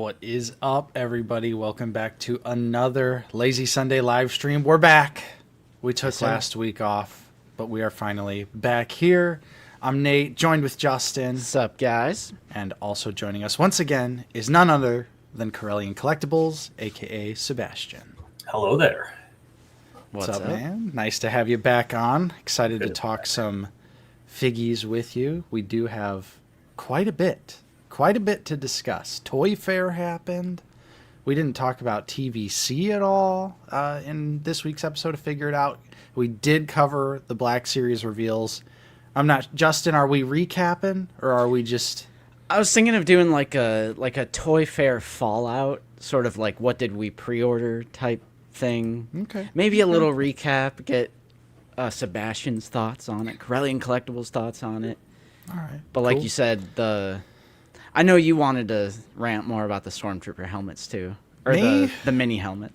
What is up, everybody? Welcome back to another Lazy Sunday live stream. We're back. We took last week off, but we are finally back here. I'm Nate, joined with Justin. What's up, guys? And also joining us once again is none other than Corellian Collectibles, a.k.a. Sebastian. Hello there. What's up, man? Nice to have you back on. Excited to talk some figgies with you. We do have quite a bit to discuss. Toy Fair happened. We didn't talk about TVC at all in this week's episode of Figure It Out. We did cover the Black Series reveals. I'm not, Justin, are we recapping or are we just... I was thinking of doing like a Toy Fair Fallout, sort of like what did we pre-order type thing. Okay. Maybe a little recap, get Sebastian's thoughts on it, Corellian Collectibles' thoughts on it. All right. But like you said, I know you wanted to rant more about the Stormtrooper helmets too. Or Me? the mini helmet.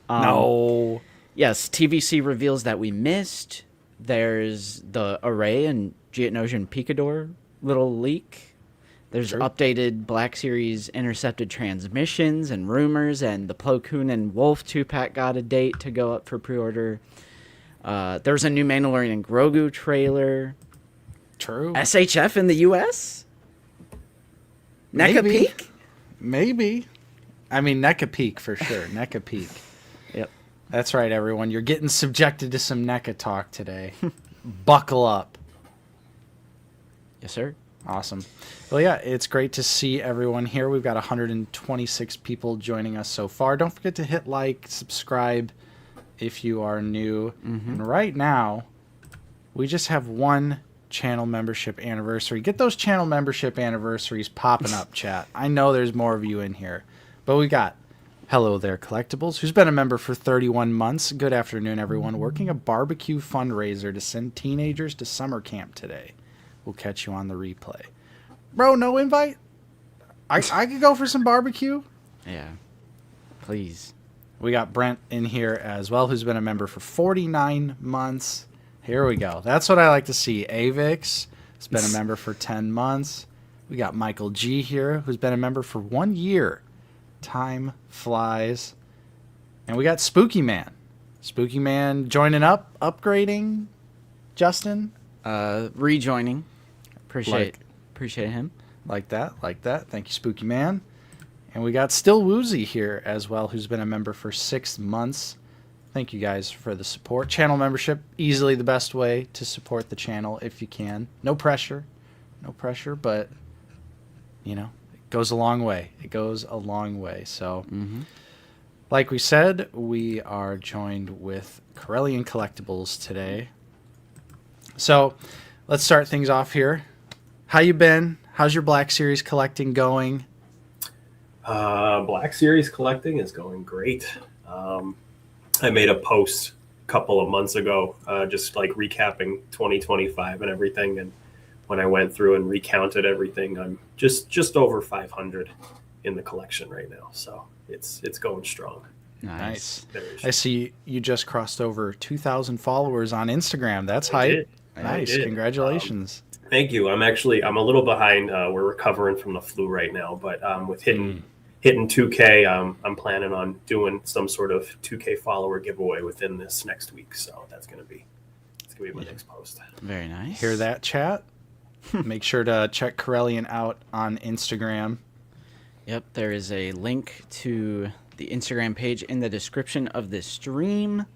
No. Yes, TVC reveals that we missed. There's the Array and Geonosian Picador little leak. There's updated Black Series intercepted transmissions and rumors, and the Plo Koon and Wolf 2-pack got a date to go up for pre-order. There's a new Mandalorian and Grogu trailer. True. SHF in the U.S.? NECA Peak? Maybe. I mean, NECA Peak for sure. NECA Peak. Yep. That's right, everyone. You're getting subjected to some NECA talk today. Buckle up. Yes, sir. Awesome. Well, yeah, it's great to see everyone here. We've got 126 people joining us so far. Don't forget to hit like, subscribe if you are new. And right now, we just have one channel membership anniversary. Get those channel membership anniversaries popping up, chat. I know there's more of you in here. But we got Hello There Collectibles, who's been a member for 31 months. Good afternoon, everyone. Working a barbecue fundraiser to send teenagers to summer camp today. We'll catch you on the replay. Bro, no invite? I could go for some barbecue? Yeah. Please. We got Brent in here as well, who's been a member for 49 months. Here we go. That's what I like to see. Avix has been a member for 10 months. We got Michael G here, who's been a member for 1 year. Time flies. And we got Spooky Man. Spooky Man joining up, upgrading. Justin? Rejoining. Appreciate him. Like that. Thank you, Spooky Man. And we got Still Woozy here as well, who's been a member for 6 months. Thank you guys for the support. Channel membership, easily the best way to support the channel if you can. No pressure, but, you know, it goes a long way. So, like we said, we are joined with Corellian Collectibles today. So, let's start things off here. How you been? How's your Black Series collecting going? Black Series collecting is going great. I made a post a couple of months ago, just like recapping 2025 and everything. And when I went through and recounted everything, I'm just over 500 in the collection right now. So it's going strong. Nice. I see you just crossed over 2,000 followers on Instagram. That's hype. Nice. Congratulations. Thank you. I'm a little behind. We're recovering from the flu right now, but with hitting 2K, I'm planning on doing some sort of 2K follower giveaway within this next week. So it's gonna be my next post. Very nice. Hear that, chat? Make sure to check Corellian out on Instagram. Yep, there is a link to the Instagram page in the description of this stream.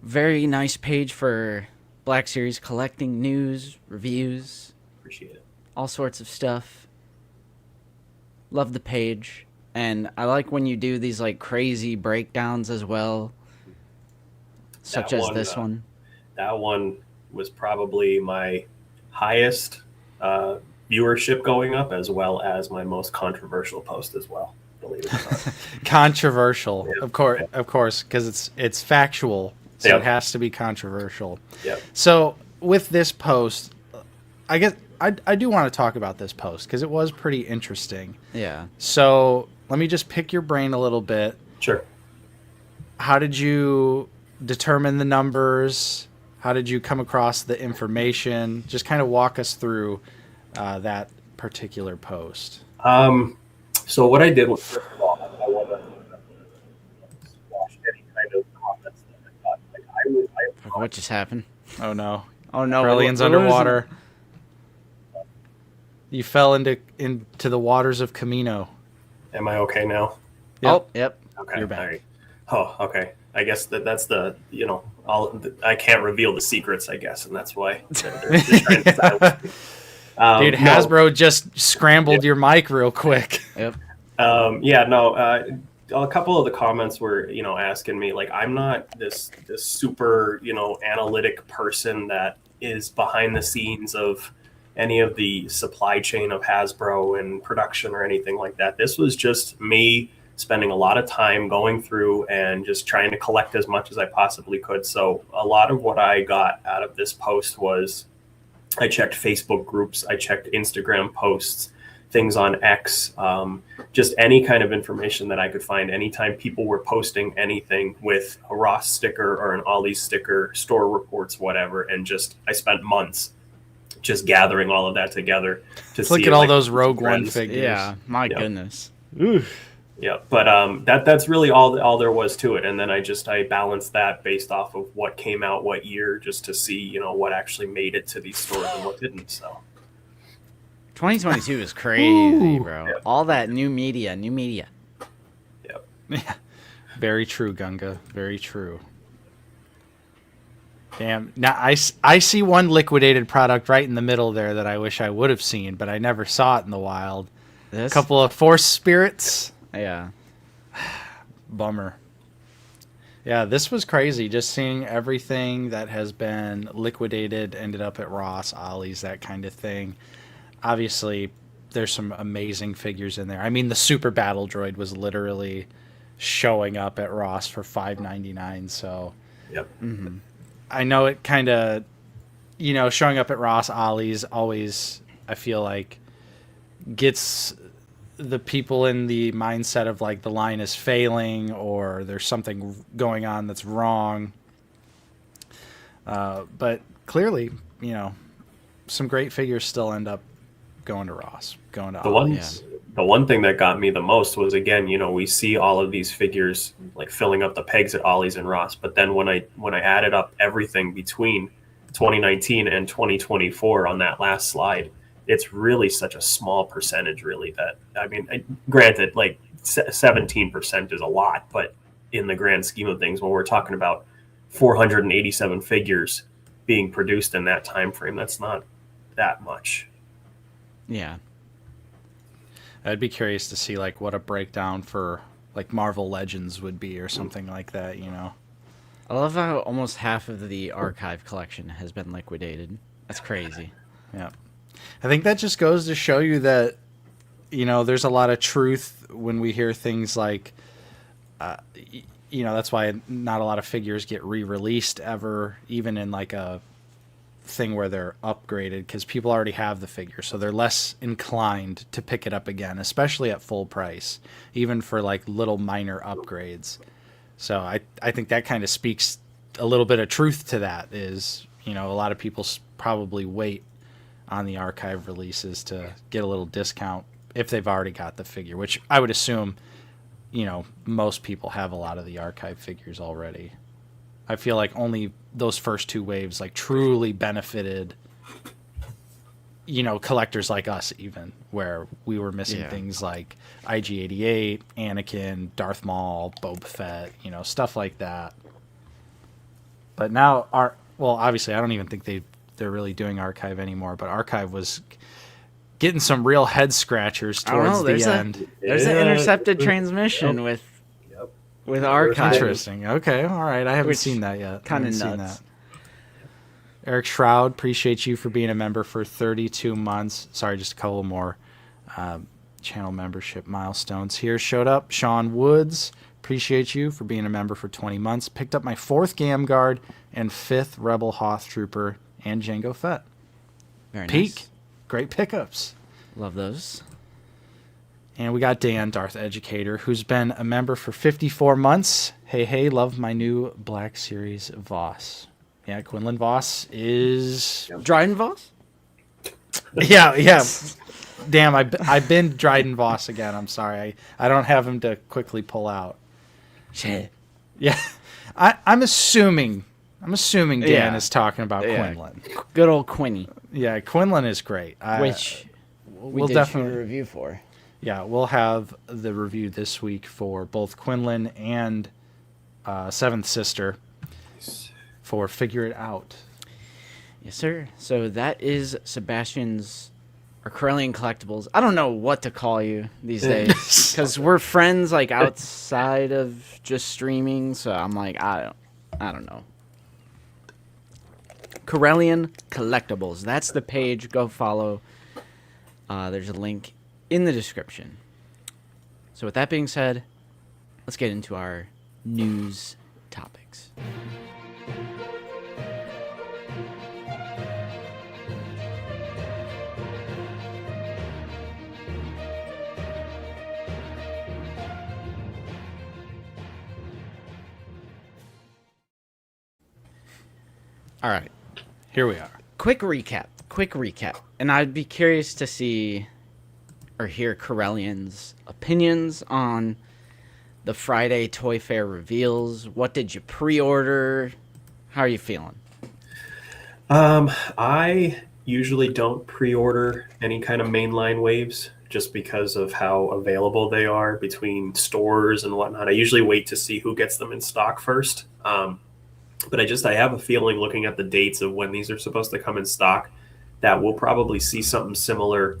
Very nice page for Black Series collecting news, reviews. Appreciate it. All sorts of stuff. Love the page. And I like when you do these like crazy breakdowns as well. Such as this one. That one was probably my highest viewership going up, as well as my most controversial post as well. Believe it or not. Controversial, yeah. Of course, because it's factual, so yep. It has to be controversial. Yep. So with this post, I guess I do want to talk about this post because it was pretty interesting. Yeah. So let me just pick your brain a little bit. Sure. How did you determine the numbers? How did you come across the information? Just kind of walk us through that particular post. So what I did was, first of all, I want to squash any kind of comments that I thought. Like What just happened? Oh no. Oh no, Brilliant's underwater. You fell into the waters of Camino. Am I okay now? Yep. Oh, yep. Okay. You're back. All right. Oh, okay. I guess that's the, I can't reveal the secrets, I guess, and that's why they're trying to silence me. Dude, Hasbro just scrambled your mic real quick. Yep. A couple of the comments were, asking me, like, I'm not this super, analytic person that is behind the scenes of any of the supply chain of Hasbro and production or anything like that. This was just me spending a lot of time going through and just trying to collect as much as I possibly could. So a lot of what I got out of this post was I checked Facebook groups, I checked Instagram posts, things on X, just any kind of information that I could find. Anytime people were posting anything with a Ross sticker or an Ollie's sticker, store reports, whatever, and just I spent months just gathering all of that together to see. Look at all those Rogue One figures. Yeah, my goodness. Oof. Yeah, but that's really all there was to it, and then I balanced that based off of what came out what year, just to see what actually made it to these stores and what didn't. So 2022 is crazy, bro. Yep. All that new media. Yep. Yeah. Very true, Gunga. Very true. Damn. Now I see one liquidated product right in the middle there that I wish I would have seen, but I never saw it in the wild. This? A couple of Force Spirits. Yeah. Bummer. Yeah, this was crazy. Just seeing everything that has been liquidated, ended up at Ross, Ollie's, that kind of thing. Obviously, there's some amazing figures in there. I mean, the Super Battle Droid was literally showing up at Ross for $5.99. So, Yep. Mm-hmm. I know it kind of, showing up at Ross, Ollie's always, I feel like, gets the people in the mindset of like the line is failing or there's something going on that's wrong. But clearly, some great figures still end up going to Ross, going to Ollie's. The one thing that got me the most was, again, we see all of these figures like filling up the pegs at Ollie's and Ross, but then when I added up everything between 2019 and 2024 on that last slide, it's really such a small percentage, really, that, I mean, granted, like 17% is a lot, but in the grand scheme of things, when we're talking about 487 figures being produced in that time frame, that's not that much. Yeah. I'd be curious to see like what a breakdown for like Marvel Legends would be or something like that, I love how almost half of the archive collection has been liquidated. That's crazy. Yeah. I think that just goes to show you that, there's a lot of truth when we hear things like, that's why not a lot of figures get re-released ever, even in like a thing where they're upgraded, because people already have the figure, so they're less inclined to pick it up again, especially at full price, even for like little minor upgrades. So I think that kind of speaks a little bit of truth to that, is, a lot of people probably wait on the archive releases to get a little discount if they've already got the figure, which I would assume, most people have a lot of the archive figures already. I feel like only those first two waves like truly benefited, collectors like us, even, where we were missing things like IG-88, Anakin, Darth Maul, Boba Fett, stuff like that. But now obviously I don't even think they're really doing archive anymore, but archive was getting some real head scratchers towards the end. There's an intercepted transmission with archive. Interesting. Okay, all right. I haven't seen that yet. Kind of nuts. nuts. Eric Shroud, appreciate you for being a member for 32 months. Sorry, just a couple more channel membership milestones here showed up. Sean Woods, appreciate you for being a member for 20 months. Picked up my 4th Gamguard and 5th Rebel Hoth Trooper and Jango Fett. Very Peak. nice. Great pickups. Love those. And we got Dan, Darth Educator, who's been a member for 54 months. Hey, love my new Black Series Voss. Yeah, Quinlan Voss is... Dryden Voss? Yeah. damn, I've been Dryden Voss again. I'm sorry. I don't have him to quickly pull out. Shit. Yeah. I'm assuming Dan is talking about Quinlan. Good old Quinny. Yeah, Quinlan is great. Which we'll did definitely shoot a review for. Yeah, we'll have the review this week for both Quinlan and Seventh Sister for Figure It Out. Yes, sir. So that is Sebastian's Corellian Collectibles. I don't know what to call you these days because we're friends like outside of just streaming. So I'm like, I don't know. Corellian Collectibles. That's the page. Go follow. There's a link in the description. So with that being said, let's get into our news topics. All right. Here we are. Quick recap. And I'd be curious to see or hear Corellian's opinions on the Friday Toy Fair reveals. What did you pre-order? How are you feeling? I usually don't pre-order any kind of mainline waves just because of how available they are between stores and whatnot. I usually wait to see who gets them in stock first. But I have a feeling, looking at the dates of when these are supposed to come in stock, that we'll probably see something similar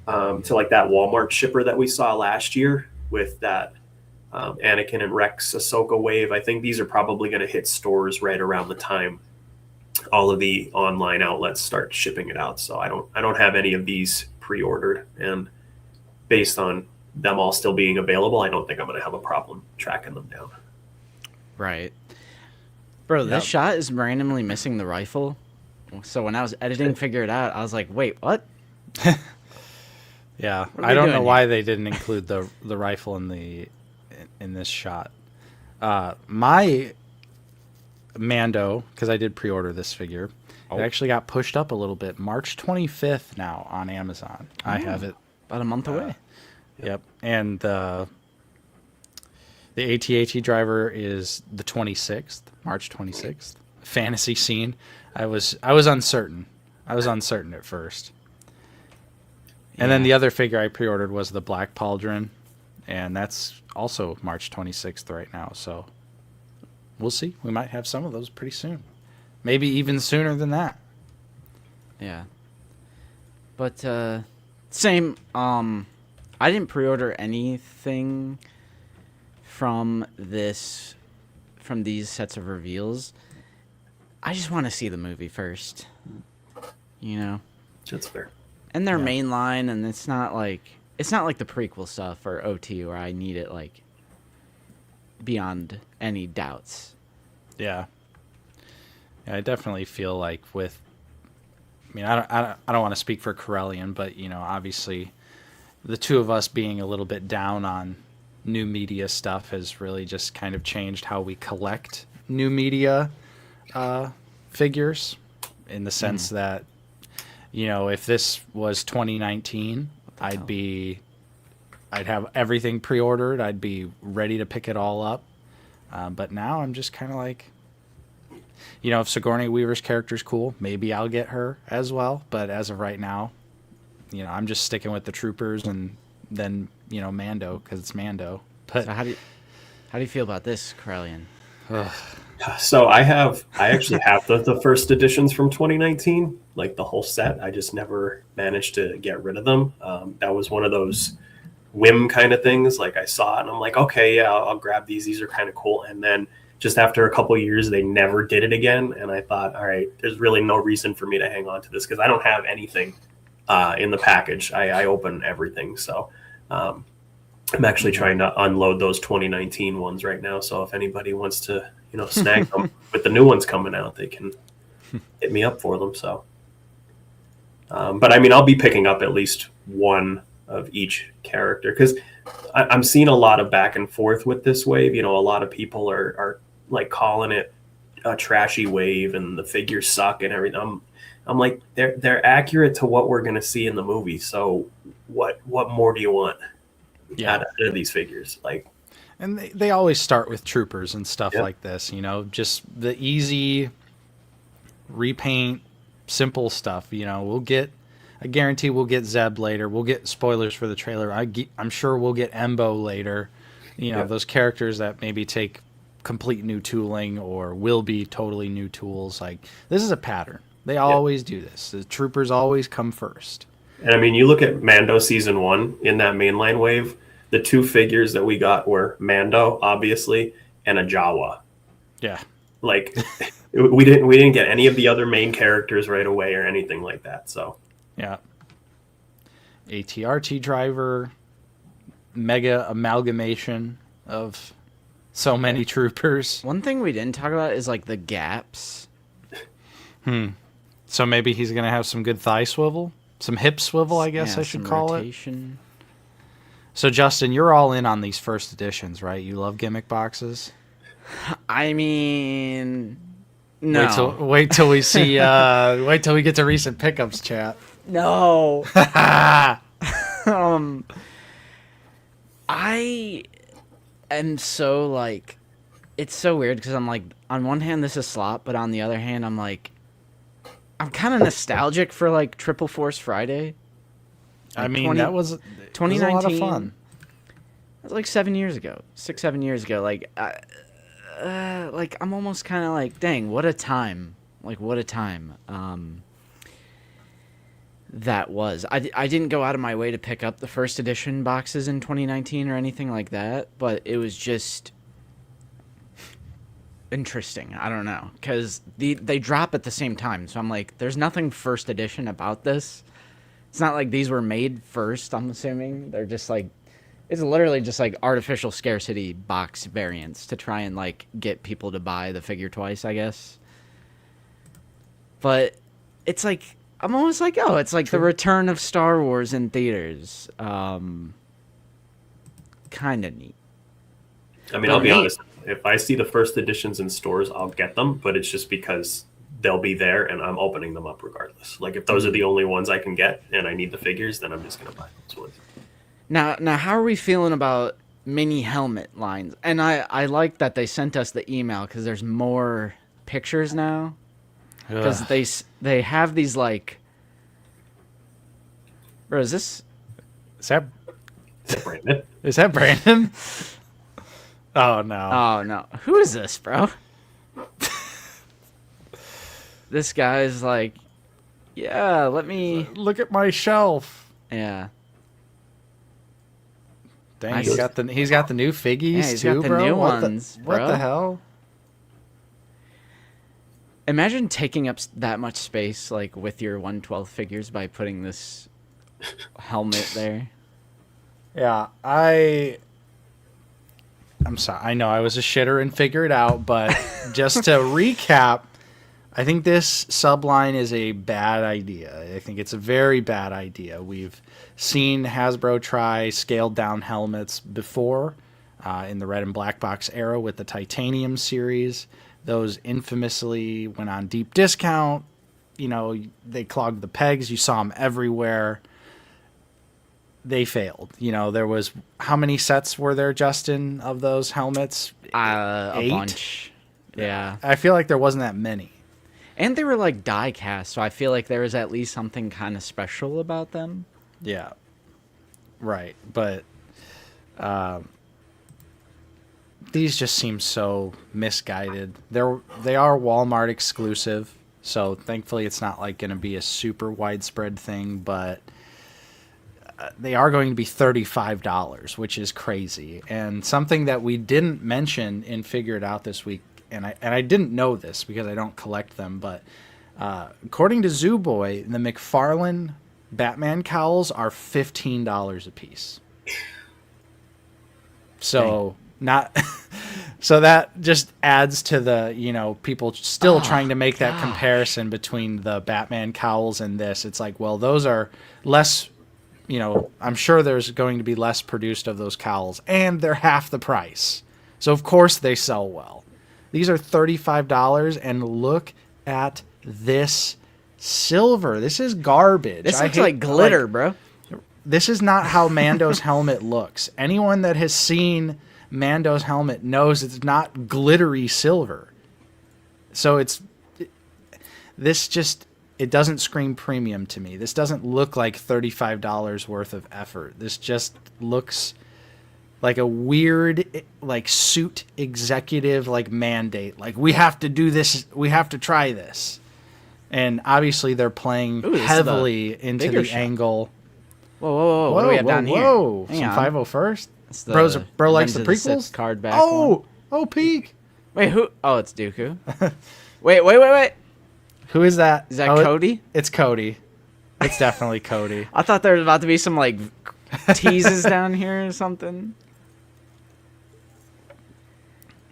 to like that Walmart shipper that we saw last year with that Anakin and Rex Ahsoka wave. I think these are probably going to hit stores right around the time all of the online outlets start shipping it out. So I don't have any of these pre-ordered, and based on them all still being available, I don't think I'm going to have a problem tracking them down. Right. Bro, this shot is randomly missing the rifle. So when I was editing Figure It Out, I was like, wait, what? Yeah, What are I we don't doing know here? why they didn't include the rifle in this shot. My Mando, because I did pre-order this figure, it actually got pushed up a little bit. March 25th now on Amazon. I have it. About a month away. Yep, and the AT-AT driver is the 26th, March 26th. Fantasy scene. I was uncertain. I was uncertain at first. And then the other figure I pre-ordered was the Black Pauldron, and that's also March 26th right now. So we'll see. We might have some of those pretty soon. Maybe even sooner than that. Yeah. But same. I didn't pre-order anything from these sets of reveals. I just want to see the movie first. You know. That's fair. And they're mainline, and it's not like the prequel stuff or OT where I need it like beyond any doubts. Yeah. I definitely feel like with. I mean, I don't want to speak for Corellian, but you know, obviously, the two of us being a little bit down on new media stuff has really just kind of changed how we collect new media figures, in the sense that, you know, if this was 2019, I'd have everything pre-ordered. I'd be ready to pick it all up. But now I'm just kind of like, you know, if Sigourney Weaver's character's cool, maybe I'll get her as well. But as of right now, you know, I'm just sticking with the Troopers and then, you know, Mando, because it's Mando. But So how do you feel about this, Corellian? So I actually have the first editions from 2019, like the whole set. I just never managed to get rid of them. That was one of those whim kind of things. Like I saw it and I'm like, okay, yeah, I'll grab these. These are kind of cool. And then just after a couple of years, they never did it again. And I thought, all right, there's really no reason for me to hang on to this because I don't have anything in the package. I open everything. So I'm actually trying to unload those 2019 ones right now. So if anybody wants to, you know, snag them with the new ones coming out, they can hit me up for them. So, but I mean, I'll be picking up at least one of each character because I'm seeing a lot of back and forth with this wave. You know, a lot of people are like calling it a trashy wave and the figures suck and everything. I'm like, they're accurate to what we're going to see in the movie. So what more do you want Yeah. out of these figures? Like, And they always start with troopers and stuff Yep. like this, just the easy repaint, simple stuff. I guarantee we'll get Zeb later. We'll get spoilers for the trailer. I'm sure we'll get Embo later. Yep. Those characters that maybe take complete new tooling or will be totally new tools. Like, this is a pattern. They always do this. The troopers always come first. and I mean, you look at Mando season 1 in that mainline wave. The 2 figures that we got were Mando, obviously, and a Jawa. Yeah. Like, we didn't get any of the other main characters right away or anything like that. So Yeah. ATRT driver, mega amalgamation of so many troopers. One thing we didn't talk about is like the gaps. So maybe he's going to have some good thigh swivel, some hip swivel, I guess I should some call rotation. it. So Justin, you're all in on these first editions, right? You love gimmick boxes. I mean, no. Wait till we see. Wait till we get to recent pickups, chat. No. I am so like, it's so weird because I'm like, on one hand this is slop, but on the other hand I'm like, I'm kind of nostalgic for like Triple Force Friday. I mean, that was 2019. a lot of fun. It was like 7 years ago, 7 years ago. Like I'm almost kind of like, dang, what a time! Like, what a time. That was. I didn't go out of my way to pick up the first edition boxes in 2019 or anything like that, but it was just interesting. I don't know, because they drop at the same time, so I'm like, there's nothing first edition about this. It's not like these were made first, I'm assuming. They're just like, it's literally just like artificial scarcity box variants to try and like get people to buy the figure twice, I guess. But it's like, I'm almost like, oh, it's like the return of Star Wars in theaters. Kind of neat. I mean, I'll be honest. If I see the first editions in stores, I'll get them, but it's just because they'll be there and I'm opening them up regardless. Like, if those are the only ones I can get and I need the figures, then I'm just going to buy those ones. Now, how are we feeling about mini helmet lines? And I like that they sent us the email because there's more pictures now. Because they have these like, bro, is that Brandon? Is that Brandon? Oh no! Oh no! Who is this, bro? This guy's like, yeah, let me look at my shelf. Yeah. Dang, he's got the new figgies yeah, he's too, got the bro. new ones, what bro. the hell? Imagine taking up that much space, like, with your 1/12 figures by putting this helmet there. Yeah, I'm sorry. I know I was a shitter and figure it out, but just to recap, I think this subline is a bad idea. I think it's a very bad idea. We've seen Hasbro try scaled down helmets before in the red and black box era with the titanium series. Those infamously went on deep discount. They clogged the pegs. You saw them everywhere. They failed. There was, how many sets were there, Justin, of those helmets? 8? A 8? bunch. Yeah. I feel like there wasn't that many. And they were like die cast, so I feel like there was at least something kind of special about them. Yeah. Right. But these just seem so misguided. They are Walmart exclusive, so thankfully it's not like going to be a super widespread thing, but they are going to be $35, which is crazy. And something that we didn't mention in Figure It Out this week, and I didn't know this because I don't collect them, but according to Zoo Boy, the McFarlane Batman cowls are $15 a piece. So so that just adds to the, people still trying to make that comparison between the Batman cowls and this. It's like, well, those are less, I'm sure there's going to be less produced of those cowls, and they're half the price. So of course they sell well. These are $35, and look at this silver. This is garbage. This looks like glitter, bro. this is not how Mando's helmet looks. Anyone that has seen Mando's helmet knows it's not glittery silver. So it doesn't scream premium to me. This doesn't look like $35 worth of effort. This just looks like a weird, like, suit executive, like, mandate. Like, we have to do this. We have to try this. And obviously they're playing heavily into the shot. Angle. Whoa. What do we have down here? Whoa. Some 501st? Bro likes the prequels? Card back Oh, peek. Wait, who? Oh, it's Dooku. Wait. Who is that? Is that Cody? It's Cody. It's definitely Cody. I thought there was about to be some, like, teases down here or something.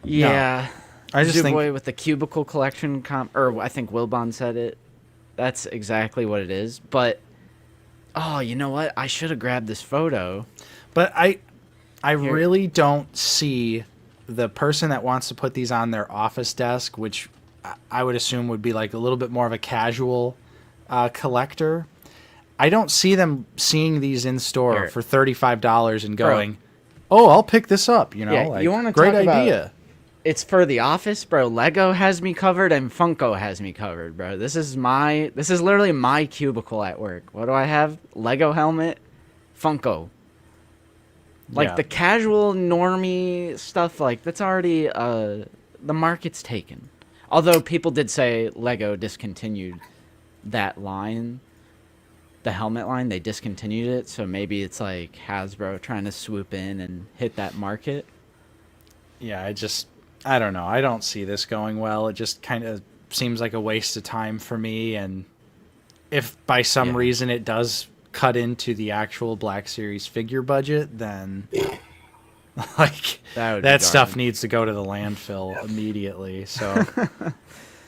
Yeah. No. I just think Boy with the cubicle collection or I think Wilbon said it. That's exactly what it is. But you know what? I should have grabbed this photo. But I really don't see the person that wants to put these on their office desk, which I would assume would be like a little bit more of a casual collector. I don't see them seeing these in store for $35 and going, I'll pick this up. You know, yeah, you want to great talk idea. About, it's for the office, bro. Lego has me covered and Funko has me covered, bro. This is literally my cubicle at work. What do I have? Lego helmet, Funko. Like the casual normie stuff, like that's already the market's taken. Although people did say Lego discontinued that line, the helmet line, they discontinued it. So maybe it's like Hasbro trying to swoop in and hit that market. Yeah, I don't know. I don't see this going well. It just kind of seems like a waste of time for me. And if by some reason it does cut into the actual Black Series figure budget, then like that stuff needs to go to the landfill immediately. So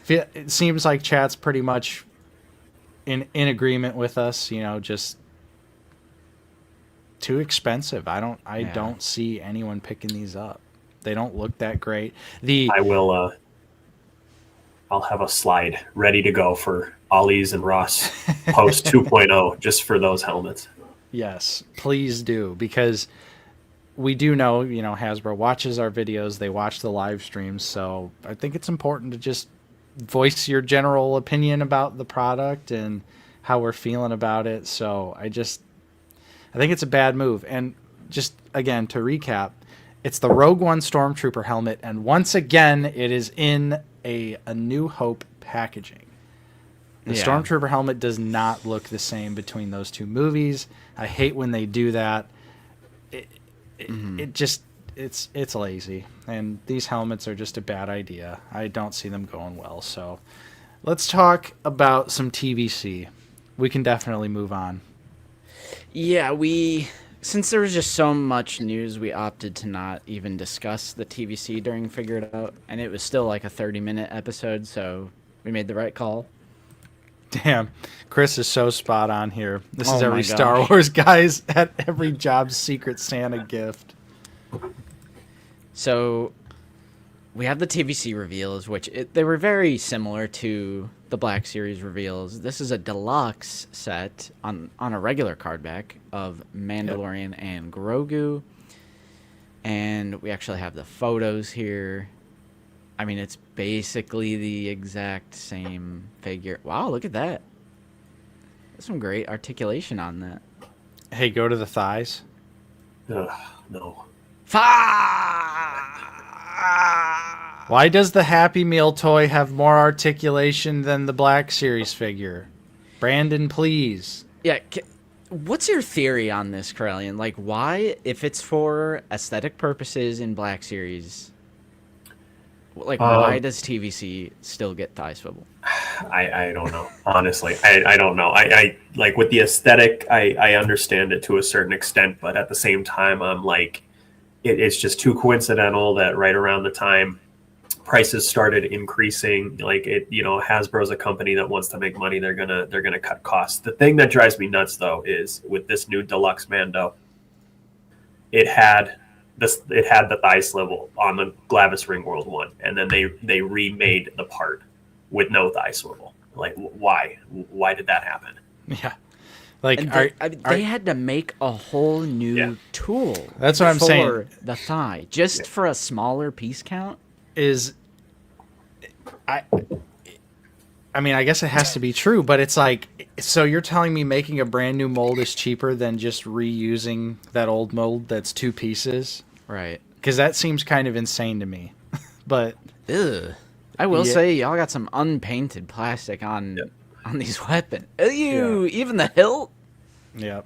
it seems like chat's pretty much in agreement with us, you know, just too expensive. I don't see anyone picking these up. They don't look that great. I'll have a slide ready to go for Ollie's and Ross post 2.0 just for those helmets. Yes, please do, because we do know, you know, Hasbro watches our videos, they watch the live streams, so I think it's important to just voice your general opinion about the product and how we're feeling about it. So I think it's a bad move. And just again to recap, it's the Rogue One Stormtrooper helmet, and once again it is in a New Hope packaging. The Stormtrooper helmet does not look the same between those two movies. I hate when they do that. It's lazy, and these helmets are just a bad idea. I don't see them going well. So let's talk about some TVC. We can definitely move on. Yeah, since there was just so much news, we opted to not even discuss the TVC during Figure It Out, and it was still like a 30-minute episode, so we made the right call. Damn, Chris is so spot on here. This is every Star Wars guy's at every job's Secret Santa gift. So we have the TVC reveals, which they were very similar to the Black Series reveals. This is a deluxe set on a regular card back of Mandalorian and Grogu. And we actually have the photos here. I mean, it's basically the exact same figure. Wow, look at that. There's some great articulation on that. Hey, go to the thighs. No. Why does the Happy Meal toy have more articulation than the Black Series figure? Brandon, please. Yeah, what's your theory on this, Corellian? Like, why, if it's for aesthetic purposes in Black Series, like, why does TVC still get thigh swivel? I don't know. Honestly, I don't know. I like with the aesthetic, I understand it to a certain extent, but at the same time, I'm like, it's just too coincidental that right around the time prices started increasing, like Hasbro's a company that wants to make money. They're gonna cut costs. The thing that drives me nuts though is with this new deluxe Mando, it had the thigh swivel on the Glavis Ring World 1, and then they remade the part with no thigh swivel. Like, why did that happen? Yeah. Like, And are they had to make a whole new tool. That's what I'm saying. For the thigh, just for a smaller piece count. I mean, I guess it has to be true, but it's like, so you're telling me making a brand new mold is cheaper than just reusing that old mold that's 2 pieces? Right. Because that seems kind of insane to me. But ugh. I will say, y'all got some unpainted plastic on these weapons. Ew, even the hilt? Yep.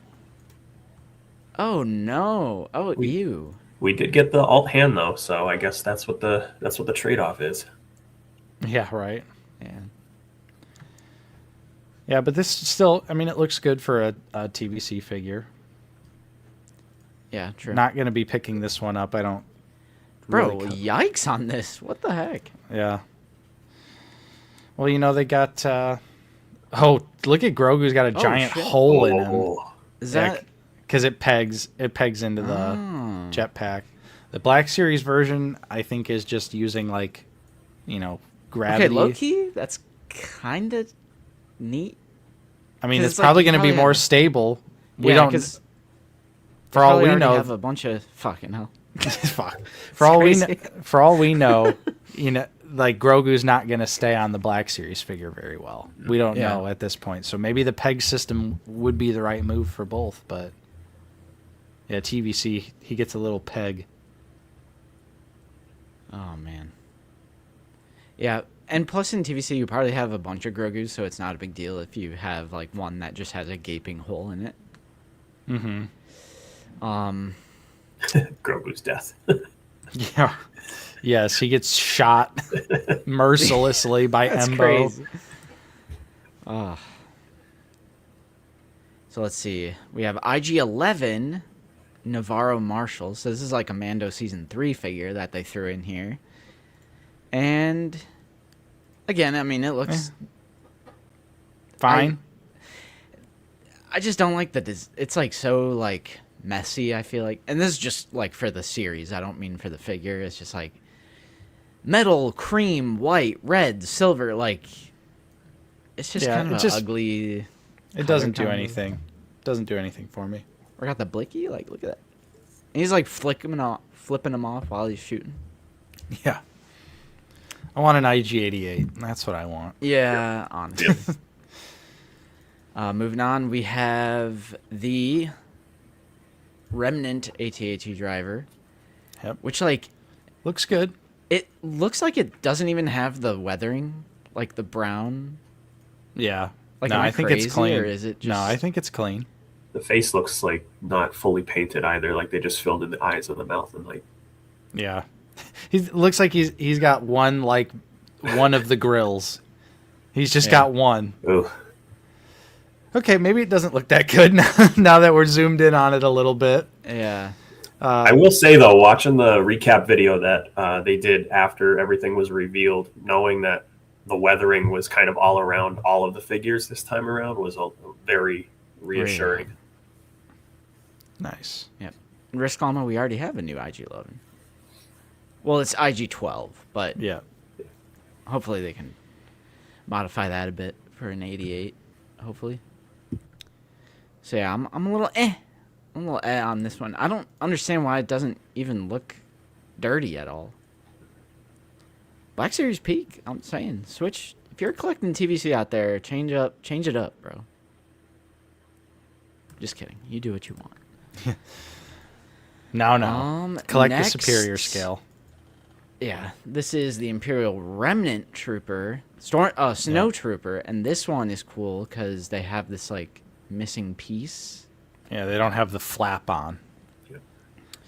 Oh no. Oh, ew. We did get the alt hand though, so I guess that's what the trade-off is. Yeah, right. Yeah. Yeah, but this still, I mean, it looks good for a TVC figure. Yeah, true. Not going to be picking this one up. I don't. Bro, really yikes on this. What the heck? Yeah. Well, you know, they got. Oh, look at Grogu's got a giant hole in him. Is that. Because it pegs into the jetpack. The Black Series version, I think, is just using, like, you know, gravity. Okay, low-key, that's kind of neat. I mean, it's probably going to be more stable. We don't. For all we know, have a bunch of fucking hell. Fuck. For all we know, you know, like Grogu's not going to stay on the Black Series figure very well. We don't know at this point. So maybe the peg system would be the right move for both. But yeah, TVC, he gets a little peg. Oh man. Yeah, and plus in TVC you probably have a bunch of Grogus, so it's not a big deal if you have like one that just has a gaping hole in it. Mm-hmm. Grogu's death. Yeah. Yes, he gets shot mercilessly by Embo. Crazy. So let's see. We have IG-11 Navarro Marshall. So this is like a Mando Season 3 figure that they threw in here. And again, I mean, it looks fine. I just don't like it's like so like messy, I feel like. And this is just like for the series. I don't mean for the figure. It's just like metal, cream, white, red, silver, like it's just kind of ugly. It doesn't do anything. Doesn't do anything for me. We got the blicky, like look at that. And he's like flipping him off while he's shooting. Yeah. I want an IG-88. That's what I want. Yeah, honestly. Moving on, we have the Remnant AT-AT driver. Yep. Which, like... looks good. It looks like it doesn't even have the weathering, like the brown. Yeah. Like, no, I think it's clean. Or is it just... No, I think it's clean. The face looks like not fully painted either. Like they just filled in the eyes and the mouth and like... Yeah. He looks like he's got one of the grills. He's just got one. Ooh. Okay, maybe it doesn't look that good now that we're zoomed in on it a little bit. Yeah. I will say though, watching the recap video that they did after everything was revealed, knowing that the weathering was kind of all around all of the figures this time around was very reassuring. Nice. Yep. Risk Alma, we already have a new IG-11. Well, it's IG-12, but yeah, hopefully they can modify that a bit for an 88, hopefully. So yeah, I'm a little on this one. I don't understand why it doesn't even look dirty at all. Black Series Peak, I'm saying, switch. If you're collecting TVC out there, change it up, bro. Just kidding. You do what you want. No. Collect the superior scale. Yeah, this is the Imperial Remnant Trooper, Snow Trooper, and this one is cool because they have this like missing piece. Yeah, they don't have the flap on. Yep.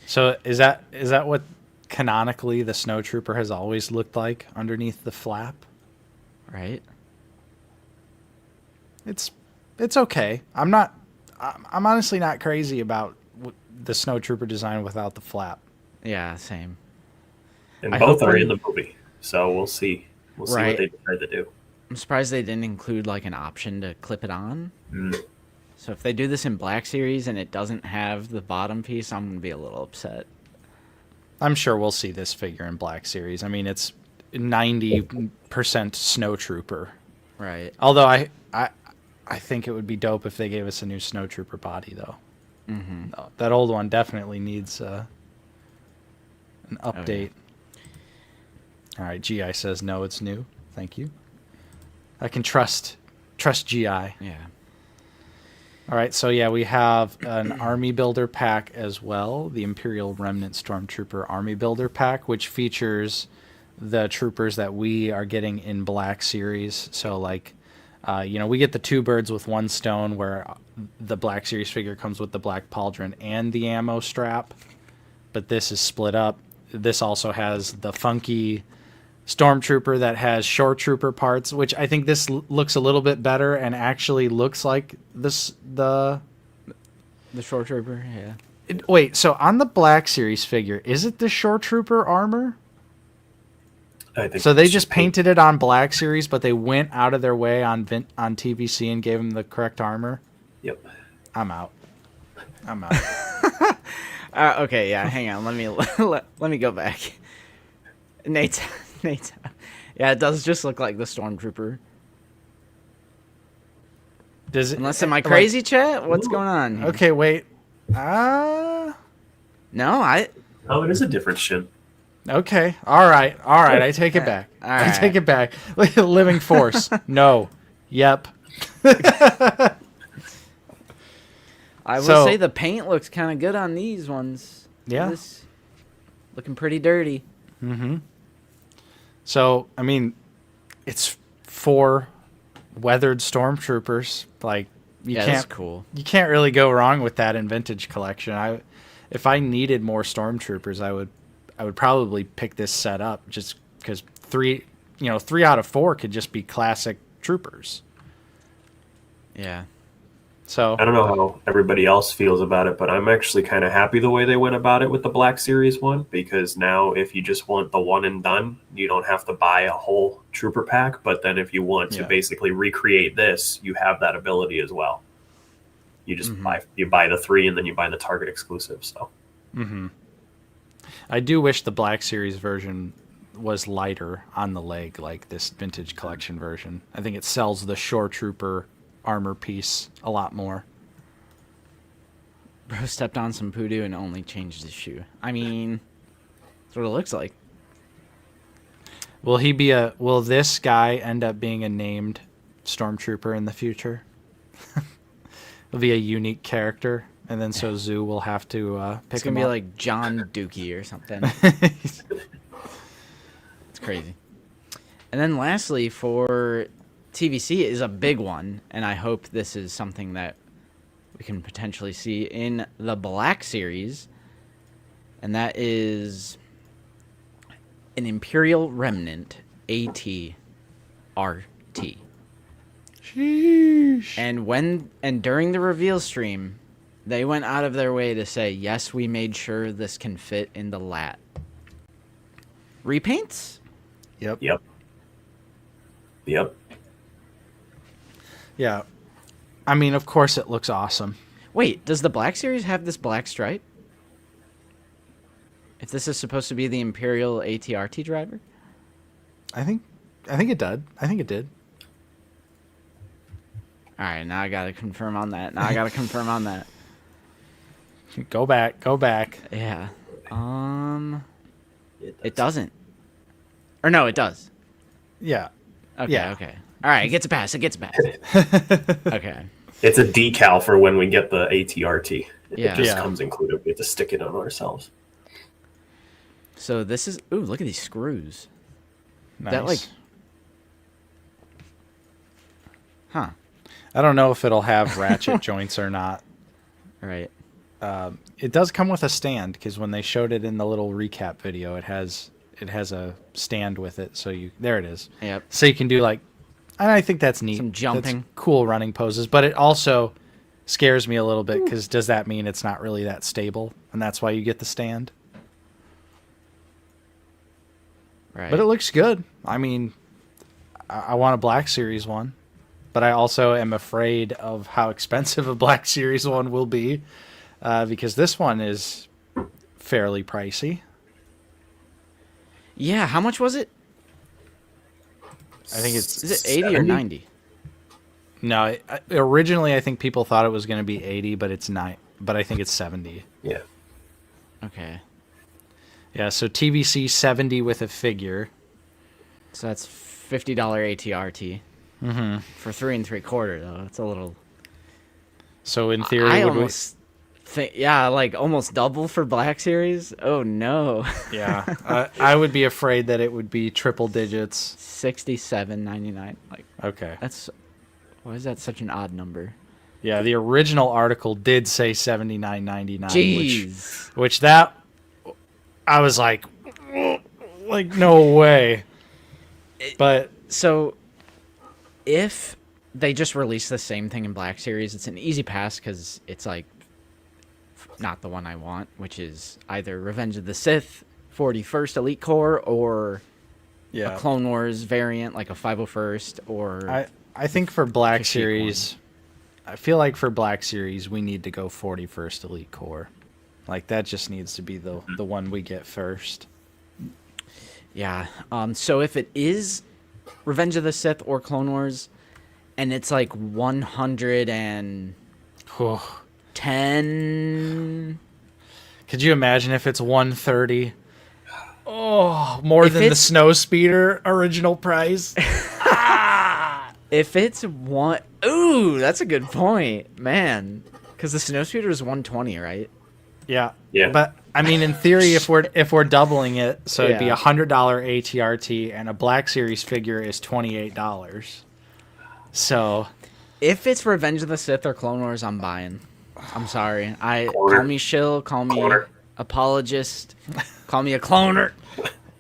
So is that what canonically the Snow Trooper has always looked like underneath the flap? Right. It's okay. I'm honestly not crazy about the Snow Trooper design without the flap. Yeah, same. And both are in the movie, so we'll see. We'll see what they decide to do. I'm surprised they didn't include like an option to clip it on. So if they do this in Black Series and it doesn't have the bottom piece, I'm gonna be a little upset. I'm sure we'll see this figure in Black Series. I mean, it's 90% Snow Trooper. Right. Although I think it would be dope if they gave us a new snowtrooper body, though. No, that old one definitely needs an update. All right, GI says no, it's new. Thank you. I can trust GI. Yeah. All right, so yeah, we have an Army Builder pack as well, the Imperial Remnant Stormtrooper Army Builder pack, which features the troopers that we are getting in Black Series. So, like, we get the 2 birds with 1 stone, where the Black Series figure comes with the Black Pauldron and the ammo strap, but this is split up. This also has the funky Stormtrooper that has Shore Trooper parts, which I think this looks a little bit better and actually looks like the Shore Trooper, yeah. Wait, so on the Black Series figure, is it the Shore Trooper armor? I think so. They just painted it on Black Series, but they went out of their way on TVC and gave him the correct armor. Yep. I'm out. Okay, yeah. Hang on. Let me go back. Nate's. Yeah, it does just look like the Stormtrooper. Does it? Unless am I crazy, chat? What's going on here? Okay, wait. No, I. Oh, it is a different ship. Okay. All right. I take it back. I take it back. Living Force. No. Yep. I will say the paint looks kind of good on these ones. Yeah. Looking pretty dirty. Mm-hmm. So, I mean, it's 4 weathered stormtroopers. Like, that's cool. You can't really go wrong with that in Vintage Collection. If I needed more stormtroopers, I would probably pick this set up, just because 3 out of 4 could just be classic troopers. Yeah. So I don't know how everybody else feels about it, but I'm actually kind of happy the way they went about it with the Black Series one, because now if you just want the one and done, you don't have to buy a whole trooper pack. But then if you want to basically recreate this, you have that ability as well. You just buy the 3 and then you buy the Target exclusive. So I do wish the Black Series version was lighter on the leg, like this Vintage Collection version. I think it sells the Shore Trooper armor piece a lot more. Bro stepped on some poodoo and only changed his shoe. I mean, that's what it looks like. Will this guy end up being a named Stormtrooper in the future? He'll be a unique character, and then so Zoo will have to pick him up. It's gonna be like John Dookie or something. It's crazy. And then lastly, for TVC is a big one, and I hope this is something that we can potentially see in the Black Series, and that is an Imperial Remnant AT-RT. Sheesh. And during the reveal stream, they went out of their way to say, yes, we made sure this can fit in the lat. Repaints? Yep. Yeah. I mean, of course it looks awesome. Wait, does the Black Series have this black stripe? If this is supposed to be the Imperial AT-RT driver? I think it did. All right, now I gotta confirm on that. Go back. Yeah. It doesn't. Or no, it does. Yeah. Okay. Yeah. Okay. All right, it gets a pass. Okay. It's a decal for when we get the AT-RT. Yeah. It just comes included. We have to stick it on ourselves. So this is... Ooh, look at these screws. Nice. That like... Huh. I don't know if it'll have ratchet joints or not. Right. It does come with a stand, because when they showed it in the little recap video, it has a stand with it. So there it is. Yep. So you can do like, and I think that's neat. Some jumping. That's cool running poses, but it also scares me a little bit, because does that mean it's not really that stable, and that's why you get the stand? Right. But it looks good. I mean, I want a Black Series one, but I also am afraid of how expensive a Black Series one will be, because this one is fairly pricey. Yeah, how much was it? I think it's... Is it 80 or 90? No, originally I think people thought it was going to be 80, but it's not. But I think it's 70. Yeah. Okay. Yeah, so TVC 70 with a figure. So that's $50 ATRT. Mm-hmm. For 3 3/4 though. It's a little. So in theory, I almost think, yeah, like almost double for Black Series. Oh no. Yeah, I would be afraid that it would be triple digits. 67.99. Like, Okay. that's, why is that such an odd number? Yeah, the original article did say 79.99. Jeez. Which that I was like no way. But So, if they just release the same thing in Black Series, it's an easy pass because it's like not the one I want, which is either Revenge of the Sith 41st Elite Corps or yeah, a Clone Wars variant like a 501st or I think for Black Pick Series, I feel like for Black Series we need to go 41st Elite Corps. Like that just needs to be the one we get first. yeah. So if it is Revenge of the Sith or Clone Wars, and it's like 110. Could you imagine if it's 130? Oh, more If than the it's- Snow Speeder original price. If it's one, ooh, that's a good point, man. Because the Snowspeeder is 120, right? Yeah. Yeah. But I mean, in theory, if we're doubling it, so it'd be Yeah. $100 ATRT, and a Black Series figure is $28. So If it's Revenge of the Sith or Clone Wars, I'm buying. I'm sorry. Cloner. Call me shill, call me Cloner. apologist, call me a cloner.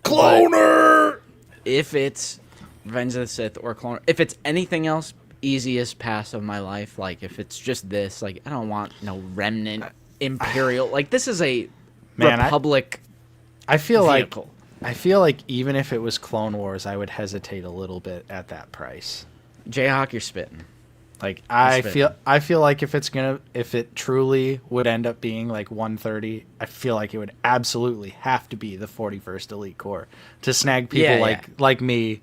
cloner. If it's Revenge of the Sith or Clone, if it's anything else, easiest pass of my life. Like if it's just this, like I don't want no Remnant Imperial. Like this is a Man, Republic I feel vehicle. like even if it was Clone Wars, I would hesitate a little bit at that price. Jayhawk, you're spitting. Like spitting. I feel like if it truly would end up being like 130, I feel like it would absolutely have to be the 41st Elite Corps to snag people Yeah, like me,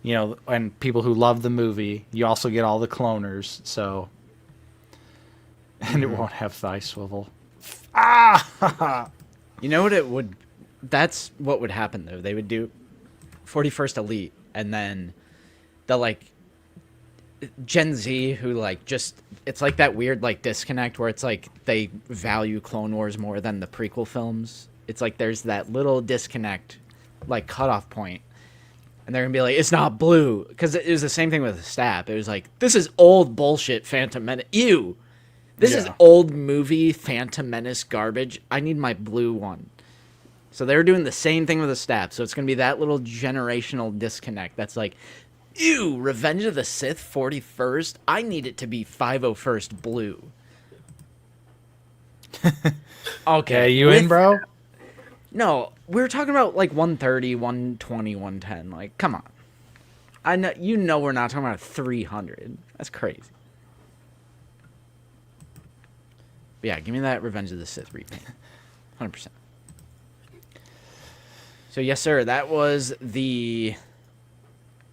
you know, and people who love the movie. You also get all the cloners, so and it won't have thigh swivel. You know what it would? That's what would happen though. They would do 41st Elite, and then the like Gen Z who like just it's like that weird like disconnect where it's like they value Clone Wars more than the prequel films. It's like there's that little disconnect, like cutoff point, and they're gonna be like, it's not blue because it was the same thing with the Stab. It was like this is old bullshit Phantom Menace. Ew. This is Yeah. old movie Phantom Menace garbage. I need my blue one. So they were doing the same thing with the Stab. So it's going to be that little generational disconnect. That's like, ew, Revenge of the Sith 41st? I need it to be 501st blue. Okay. Yeah, you in, bro? No, we were talking about like 130, 120, 110. Like, come on. I know we're not talking about 300. That's crazy. But yeah, give me that Revenge of the Sith repaint. 100%. So yes, sir, that was the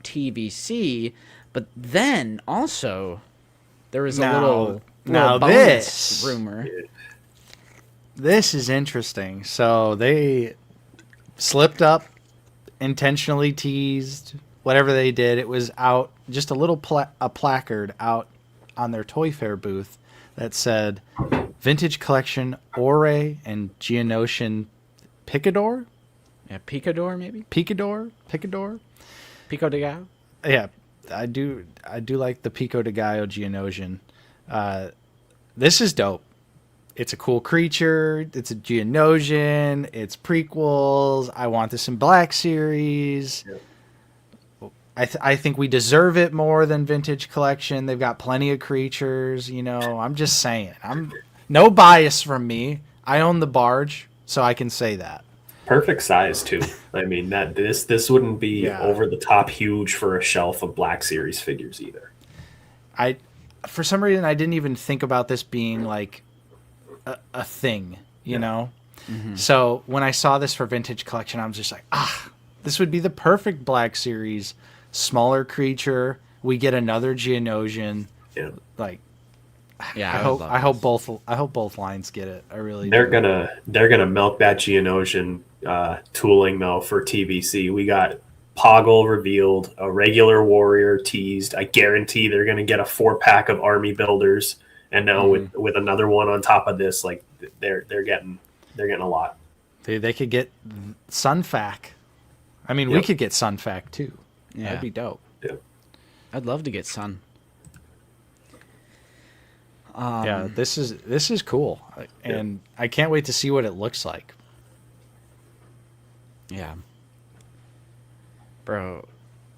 TVC, but then also there was a little now bonus this. rumor. This is interesting. So they slipped up, intentionally teased, whatever they did. It was out, just a little a placard out on their Toy Fair booth that said Vintage Collection Ore and Geonosian Picador? Yeah, Picador maybe? Picador? Pico de Gallo? Yeah, I do like the Pico de Gallo Geonosian. This is dope. It's a cool creature. It's a Geonosian. It's prequels. I want this in Black Series. Yep. I think we deserve it more than Vintage Collection. They've got plenty of creatures. You know, I'm just saying. I'm no bias from me. I own the barge, so I can say that. Perfect size too. I mean that this wouldn't be Yeah. over the top huge for a shelf of Black Series figures either. For some reason, I didn't even think about this being like a thing, you know? Mm-hmm. So when I saw this for Vintage Collection, I was just like, this would be the perfect Black Series. Smaller creature. We get another Geonosian. Yeah. Like, Yeah, I hope both lines get it. I really They're do. gonna milk that Geonosian tooling though for TVC. We got Poggle revealed, a regular warrior teased. I guarantee they're gonna get a 4-pack of army builders, and now with another one on top of this, like they're getting a lot. They could get Sunfac. I mean, we could get Sunfac too. Yeah. That'd be dope. Yeah. I'd love to get Sun. Yeah, this is cool, and I can't wait to see what it looks like. Yeah. Bro,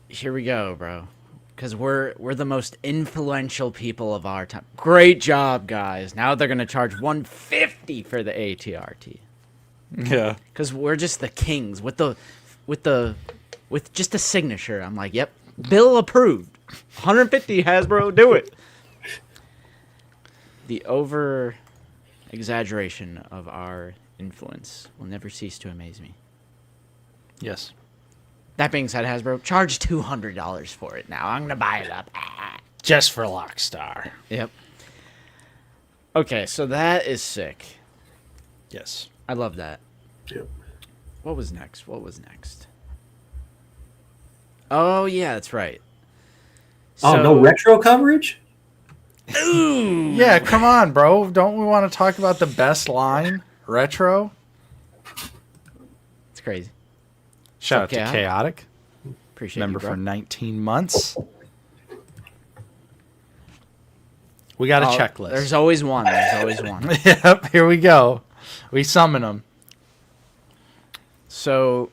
here we go, bro. Because we're the most influential people of our time. Great job, guys. Now they're gonna charge $150 for the ATRT. Yeah. Because we're just the kings with just a signature. I'm like, yep, bill approved. 150 Hasbro, do it. The over exaggeration of our influence will never cease to amaze me. Yes. That being said, Hasbro, charge $200 for it now. I'm gonna buy it up. Just for Lockstar. Yep. Okay, so that is sick. Yes. I love that. Yep. What was next? Oh yeah, that's right. Oh, no retro coverage? Ooh. Yeah, come on, bro. Don't we want to talk about the best line? Retro? It's crazy. Shout out Okay, to Chaotic. Appreciate Member you, bro. for 19 months. We got a checklist. There's always one. Yep, here we go. We summon them. So,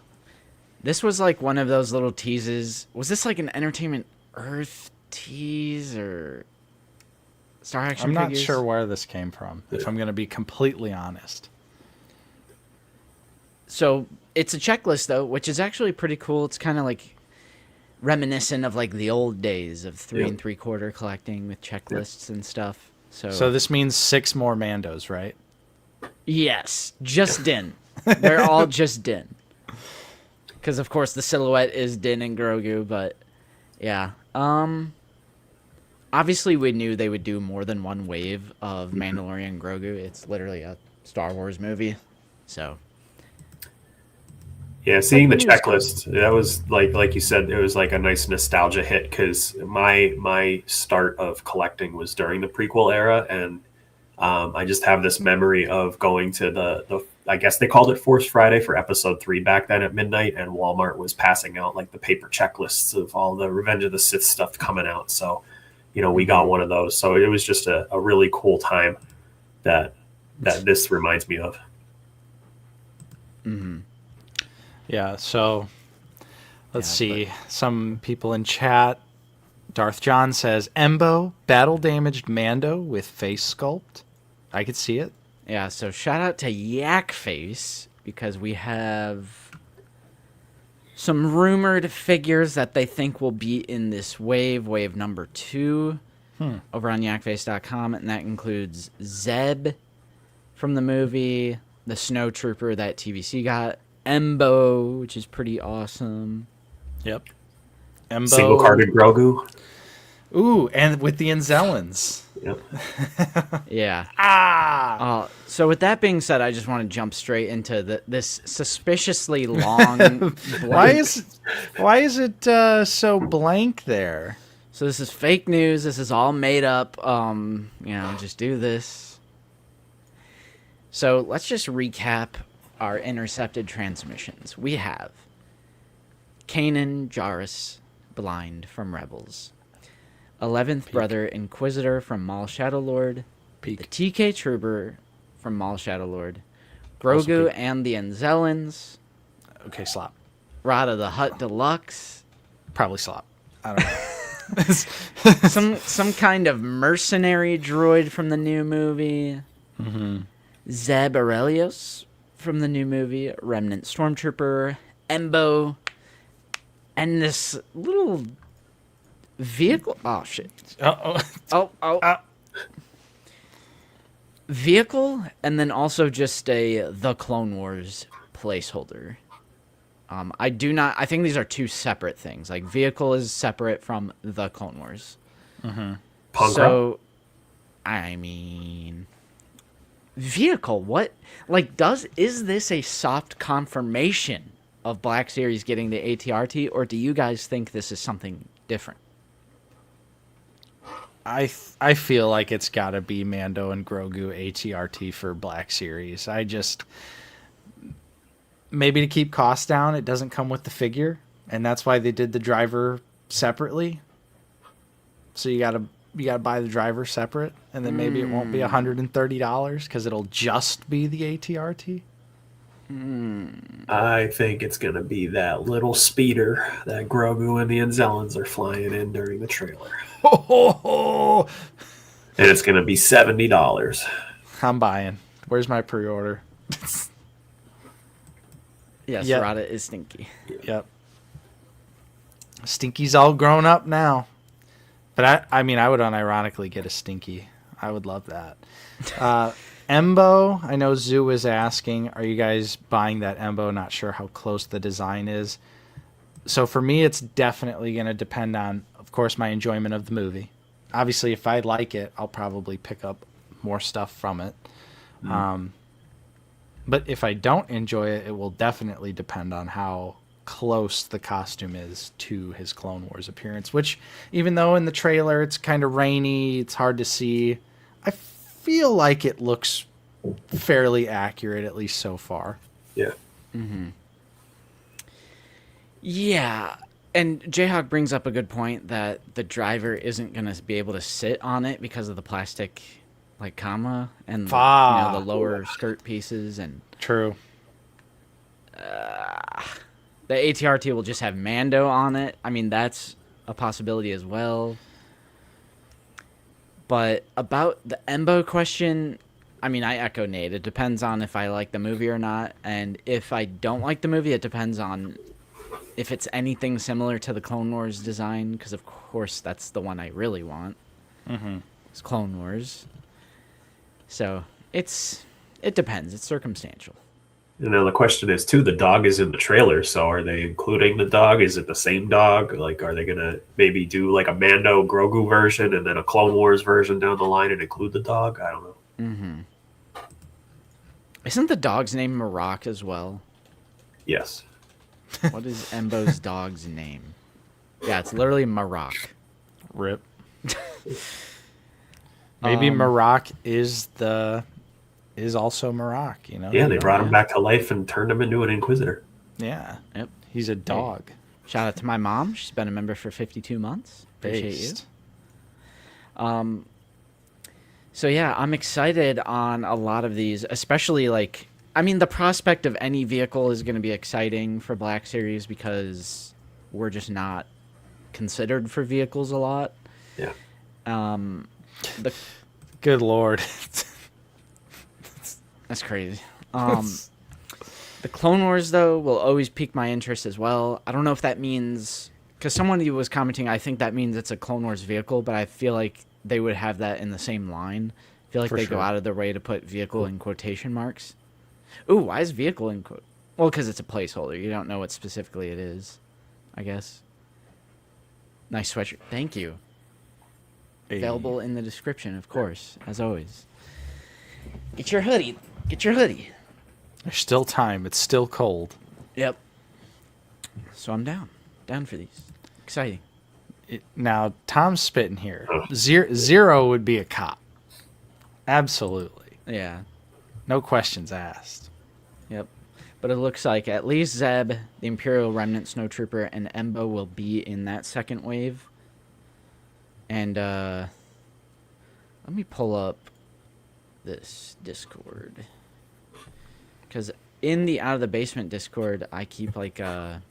this was like one of those little teases. Was this like an Entertainment Earth tease or Star Action I'm not Figures? sure where this came from, if I'm going to be completely honest. So, it's a checklist, though, which is actually pretty cool. It's kind of like reminiscent of like the old days of 3 3/4 collecting with checklists and stuff. So this means 6 more Mandos, right? Yes, just Din. They're all just Din. Because, of course, the silhouette is Din and Grogu, but yeah. Obviously, we knew they would do more than one wave of Mandalorian and Grogu. It's literally a Star Wars movie. So, yeah, seeing the checklist, that was like you said, it was like a nice nostalgia hit because my start of collecting was during the prequel era, and I just have this memory of going to the I guess they called it Force Friday for Episode 3 back then at midnight, and Walmart was passing out like the paper checklists of all the Revenge of the Sith stuff coming out. So, we got one of those. So it was just a really cool time that this reminds me of. mm-hmm. Yeah, so let's see. Some people in chat. Darth John says, Embo, battle-damaged Mando with face sculpt. I could see it. Yeah, so shout out to Yak Face because we have some rumored figures that they think will be in this wave number 2 over on yakface.com, and that includes Zeb from the movie, the Snowtrooper that TVC got, Embo, which is pretty awesome. Yep. Embo. Single-carded Grogu. Ooh, and with the Inzellans. Yep. Yeah. So with that being said, I just want to jump straight into this suspiciously long blank. Why is it so blank there? So this is fake news. This is all made up. Just do this. So let's just recap our intercepted transmissions. We have Kanan Jarrus Blind from Rebels. 11th Brother Inquisitor from Maul Shadowlord. The TK Trooper from Maul Shadowlord. Grogu and the Anzellans. Okay, slop. Rada the Hutt Deluxe. Probably slop. I don't know. some kind of mercenary droid from the new movie. Mm-hmm. Zeb Aurelius from the new movie. Remnant Stormtrooper. Embo. And this little vehicle. Oh, shit. Uh-oh. Vehicle, and then also just a The Clone Wars placeholder. I think these are two separate things. Like, vehicle is separate from The Clone Wars. Mm-hmm. Punk rock? So, I mean, vehicle. What? Like, is this a soft confirmation of Black Series getting the ATRT, or do you guys think this is something different? I feel like it's got to be Mando and Grogu ATRT for Black Series. Maybe to keep costs down, it doesn't come with the figure, and that's why they did the driver separately. So you gotta buy the driver separate, and then maybe it won't be $130 because it'll just be the ATRT. I think it's going to be that little speeder that Grogu and the Anzellans are flying in during the trailer. And it's going to be $70. I'm buying. Where's my pre-order? Yes, Yep. Rada is stinky. Yep. Stinky's all grown up now. But I mean, I would unironically get a Stinky. I would love that. Embo, I know Zoo was asking, are you guys buying that Embo? Not sure how close the design is. So for me, it's definitely going to depend on, of course, my enjoyment of the movie. Obviously, if I like it, I'll probably pick up more stuff from it. But if I don't enjoy it, it will definitely depend on how close the costume is to his Clone Wars appearance, which, even though in the trailer it's kind of rainy, it's hard to see, I feel like it looks fairly accurate, at least so far. Yeah. Yeah, and Jayhawk brings up a good point that the driver isn't going to be able to sit on it because of the plastic, like, comma and the lower skirt pieces. And True. the ATRT will just have Mando on it. I mean, that's a possibility as well. But about the Embo question, I mean, I echo Nate. It depends on if I like the movie or not. And if I don't like the movie, it depends on if it's anything similar to the Clone Wars design. Because, of course, that's the one I really want. It's Clone Wars. So it depends. It's circumstantial. And then the question is, too, the dog is in the trailer, so are they including the dog? Is it the same dog? Like, are they going to maybe do, like, a Mando Grogu version and then a Clone Wars version down the line and include the dog? I don't know. Isn't the dog's name Maroc as well? Yes. What is Embo's dog's name? Yeah, it's literally Maroc. Rip. Maybe Maroc is also Maroc, you know? Yeah, they brought him back to life and turned him into an Inquisitor. Yeah. Yep. He's a dog. Shout out to my mom. She's been a member for 52 months. Appreciate Based. you. So yeah, I'm excited on a lot of these, especially like, I mean, the prospect of any vehicle is going to be exciting for Black Series because we're just not considered for vehicles a lot. Yeah. Good Lord. That's crazy. The Clone Wars, though, will always pique my interest as well. I don't know if that means... Because someone who was commenting, I think that means it's a Clone Wars vehicle, but I feel like they would have that in the same line. I feel like they go out of their way to put vehicle in quotation marks. Ooh, why is vehicle in quote? Well, because it's a placeholder. You don't know what specifically it is, I guess. Nice sweatshirt. Thank you. Available in the description, of course, as always. Get your hoodie. Get your hoodie. There's still time. It's still cold. Yep. So I'm down. Down for these. Exciting. Now, Tom's spitting here. Zero would be a cop. Absolutely. Yeah. No questions asked. Yep. But it looks like at least Zeb, the Imperial Remnant Snowtrooper, and Embo will be in that second wave. And let me pull up this Discord. Because in the Out of the Basement Discord, I keep like a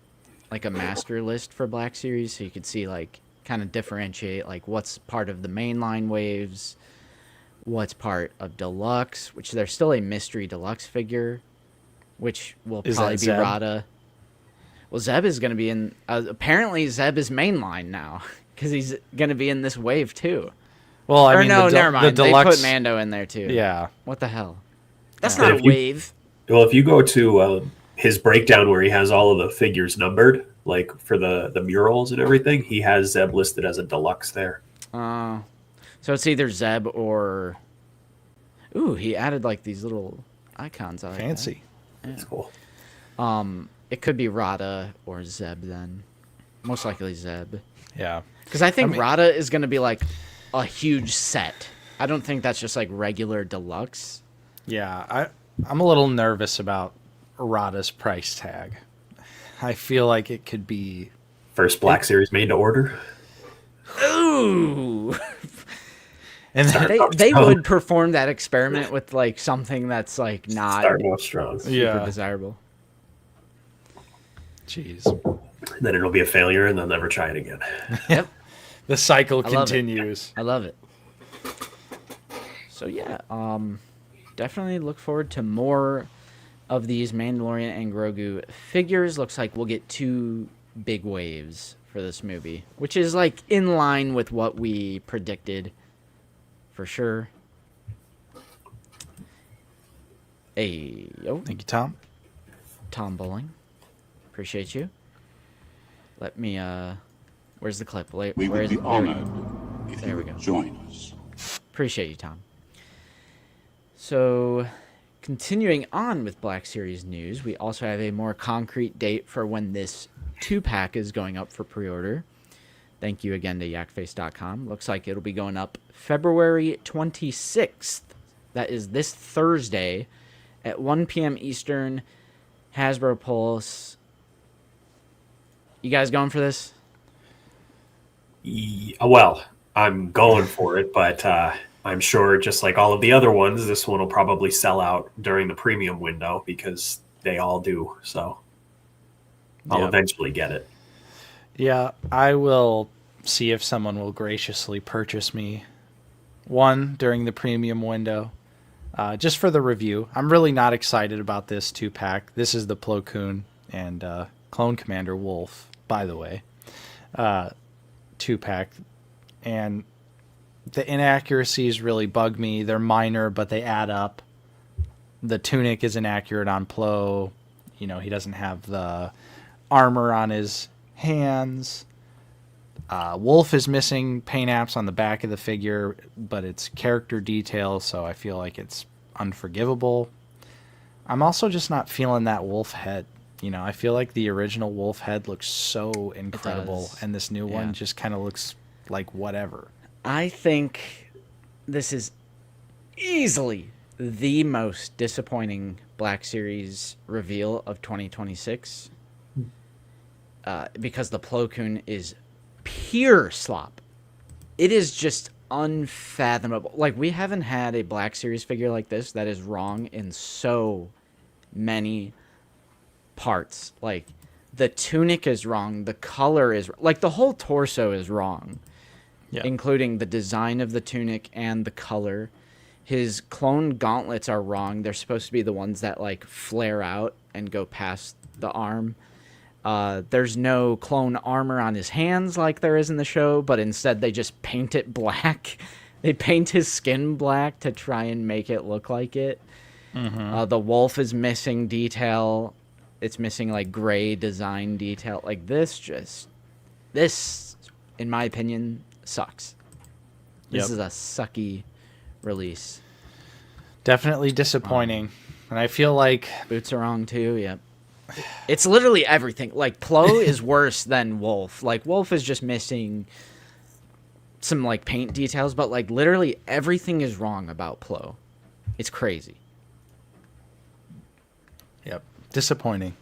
master list for Black Series, so you could see like kind of differentiate like what's part of the mainline waves, what's part of Deluxe, which there's still a mystery Deluxe figure, which will probably be Rada. Well, Zeb is going to be in... apparently, Zeb is mainline now, because he's going to be in this wave, too. Well, I mean, never mind. The Deluxe... They put Mando in there, too. Yeah. What the hell? That's not a wave. Well, if you go to his breakdown where he has all of the figures numbered, like for the murals and everything, he has Zeb listed as a Deluxe there. So it's either Zeb or... Ooh, he added like these little icons. I like Fancy. that. That's cool. It could be Rada or Zeb then. Most likely Zeb. Yeah. Because I think Rada is going to be like a huge set. I don't think that's just like regular deluxe. Yeah, I'm a little nervous about Rada's price tag. I feel like it could be... First Black Series made to order. Ooh! And they would perform that experiment with like something that's like not starting off strong. super desirable. Jeez. Then it'll be a failure, and they'll never try it again. Yep. The cycle I love continues. I love it. So yeah, definitely look forward to more of these Mandalorian and Grogu figures. Looks like we'll get 2 big waves for this movie, which is like in line with what we predicted for sure. Hey, yo. Thank you, Tom. Tom Bowling. Appreciate you. Let me, where's the clip? We would be honored if you would join us. Appreciate you, Tom. So, continuing on with Black Series news, we also have a more concrete date for when this 2-pack is going up for pre-order. Thank you again to yakface.com. Looks like it'll be going up February 26th. That is this Thursday at 1 p.m. Eastern. Hasbro Pulse. You guys going for this? Well, I'm going for it, but I'm sure just like all of the other ones, this one will probably sell out during the premium window because they all do. So I'll eventually get it. Yeah, I will see if someone will graciously purchase me one during the premium window, just for the review. I'm really not excited about this 2-pack. This is the Plo Koon and Clone Commander Wolf, by the way, 2-pack. And the inaccuracies really bug me. They're minor, but they add up. The tunic is inaccurate on Plo. You know, he doesn't have the armor on his hands. Wolf is missing paint apps on the back of the figure, but it's character detail, so I feel like it's unforgivable. I'm also just not feeling that wolf head. You know, I feel like the original wolf head looks so incredible, and this new one just kind of looks like whatever. I think this is easily the most disappointing Black Series reveal of 2026. Because the Plo Koon is pure slop. It is just unfathomable. Like, we haven't had a Black Series figure like this that is wrong in so many parts. Like, the tunic is wrong. The color is... Like, the whole torso is wrong. Yeah. Including the design of the tunic and the color. His clone gauntlets are wrong. They're supposed to be the ones that, like, flare out and go past the arm. There's no clone armor on his hands like there is in the show, but instead they just paint it black. They paint his skin black to try and make it look like it. Mm-hmm. The wolf is missing detail. It's missing, like, gray design detail. Like, this, in my opinion, sucks. This is a sucky release. Definitely disappointing. And I feel like... Boots are wrong, too, yep. It's literally everything. Like, Plo is worse than Wolf. Like, Wolf is just missing some, like, paint details, but, like, literally everything is wrong about Plo. It's crazy. Yep. Disappointing.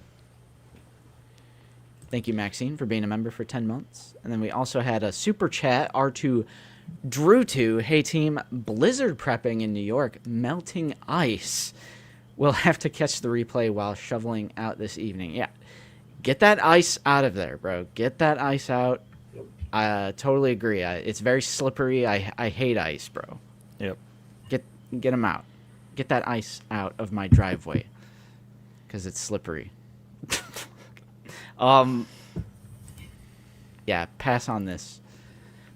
Thank you, Maxine, for being a member for 10 months. And then we also had a super chat, R2 Drew2. Hey, team, blizzard prepping in New York, melting ice. We'll have to catch the replay while shoveling out this evening. Yeah. Get that ice out of there, bro. Get that ice out. I totally agree. It's very slippery. I hate ice, bro. Yep. Get them out. Get that ice out of my driveway. Because it's slippery. Yeah, pass on this.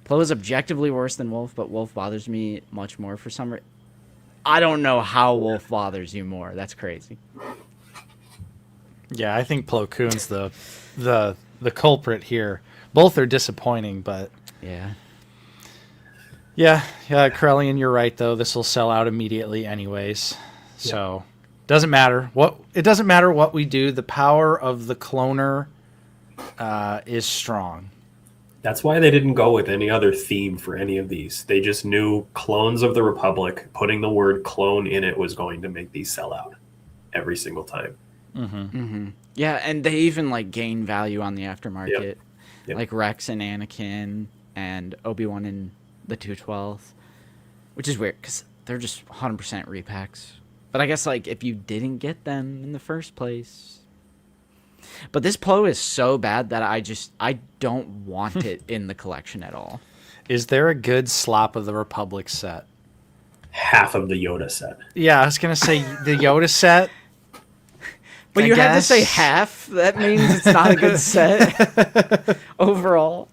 Plo is objectively worse than Wolf, but Wolf bothers me much more for some reason. I don't know how Wolf bothers you more. That's crazy. Yeah, I think Plo Koon's the culprit here. Both are disappointing, but yeah, Yeah, Corellian, you're right though. This will sell out immediately anyways. So doesn't matter what we do. The power of the cloner is strong. That's why they didn't go with any other theme for any of these. They just knew Clones of the Republic, putting the word clone in it was going to make these sell out every single time. Yeah, and they even like gain value on the aftermarket. Yep. Like Rex and Anakin and Obi-Wan and the 212th, which is weird because they're just 100% repacks. But I guess like if you didn't get them in the first place. But this Plo is so bad that I don't want it in the collection at all. Is there a good Slop of the Republic set? Half of the Yoda set. Yeah, I was going to say the Yoda set. But you had to say half. That means it's not a good set overall.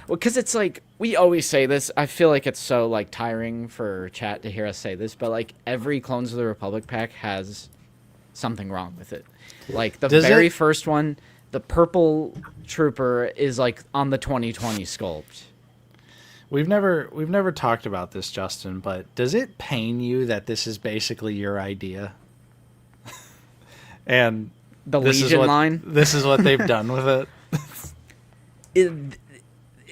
Because it's like, we always say this. I feel like it's so like tiring for chat to hear us say this, but like every Clones of the Republic pack has something wrong with it. Like the very first one, the purple trooper is like on the 2020 sculpt. We've never talked about this, Justin, but does it pain you that this is basically your idea? And the Legion line? This is what they've done with it.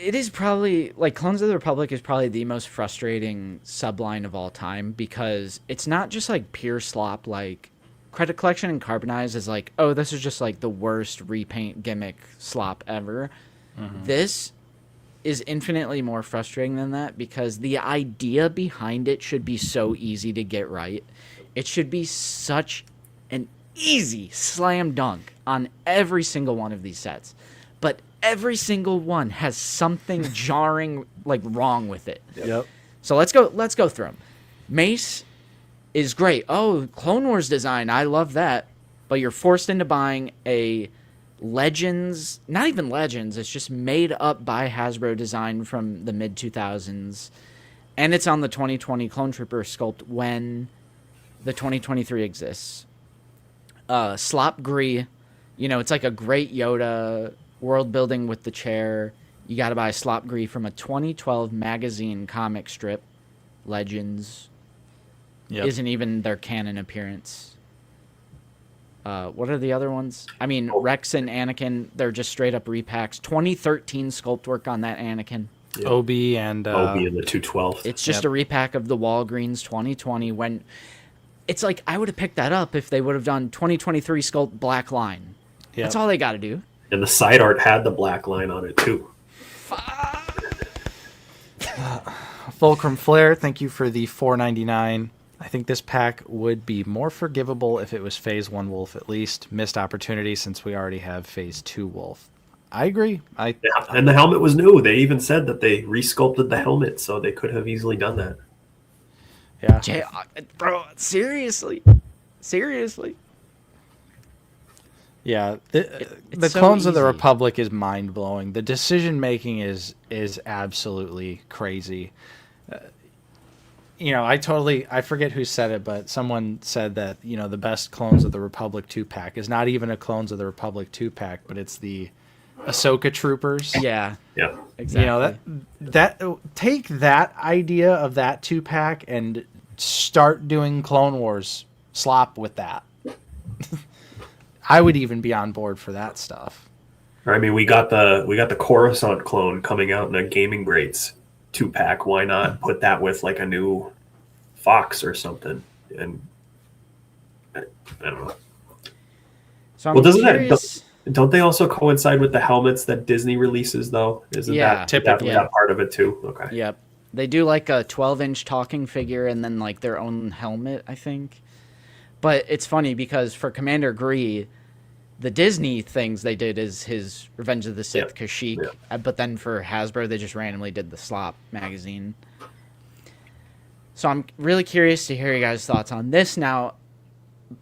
It is probably, like, Clones of the Republic is probably the most frustrating subline of all time because it's not just, like, pure slop. Like, Credit Collection and Carbonized is like, oh, this is just, like, the worst repaint gimmick slop ever. This is infinitely more frustrating than that because the idea behind it should be so easy to get right. It should be such an easy slam dunk on every single one of these sets. But every single one has something jarring, like, wrong with it. Yep. So let's go through them. Mace is great. Oh, Clone Wars design, I love that. But you're forced into buying a Legends, not even Legends, it's just made up by Hasbro design from the mid 2000s. And it's on the 2020 Clone Trooper sculpt when the 2023 exists. Slop Gree, it's like a great Yoda world building with the chair. You got to buy Slop Gree from a 2012 magazine comic strip. Legends. Yep. Isn't even their canon appearance. What are the other ones? I mean, Rex and Anakin, they're just straight up repacks. 2013 sculpt work on that Anakin. Yep. Obi and the 212. It's just a repack of the Walgreens 2020 when it's like I would have picked that up if they would have done 2023 sculpt black line. Yep. That's all they got to do. And the side art had the black line on it, too. Fulcrum Flare, thank you for the $4.99. I think this pack would be more forgivable if it was Phase 1 Wolf at least. Missed opportunity since we already have Phase 2 Wolf. I agree. And the helmet was new. They even said that they resculpted the helmet, so they could have easily done that. Yeah. Bro, seriously. Yeah, the so Clones of the easy. Republic is mind-blowing. The decision-making is absolutely crazy. I forget who said it, but someone said that, the best Clones of the Republic 2-pack is not even a Clones of the Republic 2-pack, but it's the Ahsoka Troopers. Yeah. Yeah. Exactly. That take that idea of that 2-pack and start doing Clone Wars slop with that. I would even be on board for that stuff. I mean, we got the Coruscant clone coming out in a Gaming Grades 2-pack. Why not put that with like a new Fox or something? And I don't know. So I'm curious. Don't they also coincide with the helmets that Disney releases though? Isn't that typically that part of it too? Okay. Yep. They do like a 12-inch talking figure and then like their own helmet, I think. But it's funny because for Commander Gree, the Disney things they did is his Revenge of the Sith Kashyyyk, but then for Hasbro they just randomly did the Slop magazine. So I'm really curious to hear you guys' thoughts on this. Now,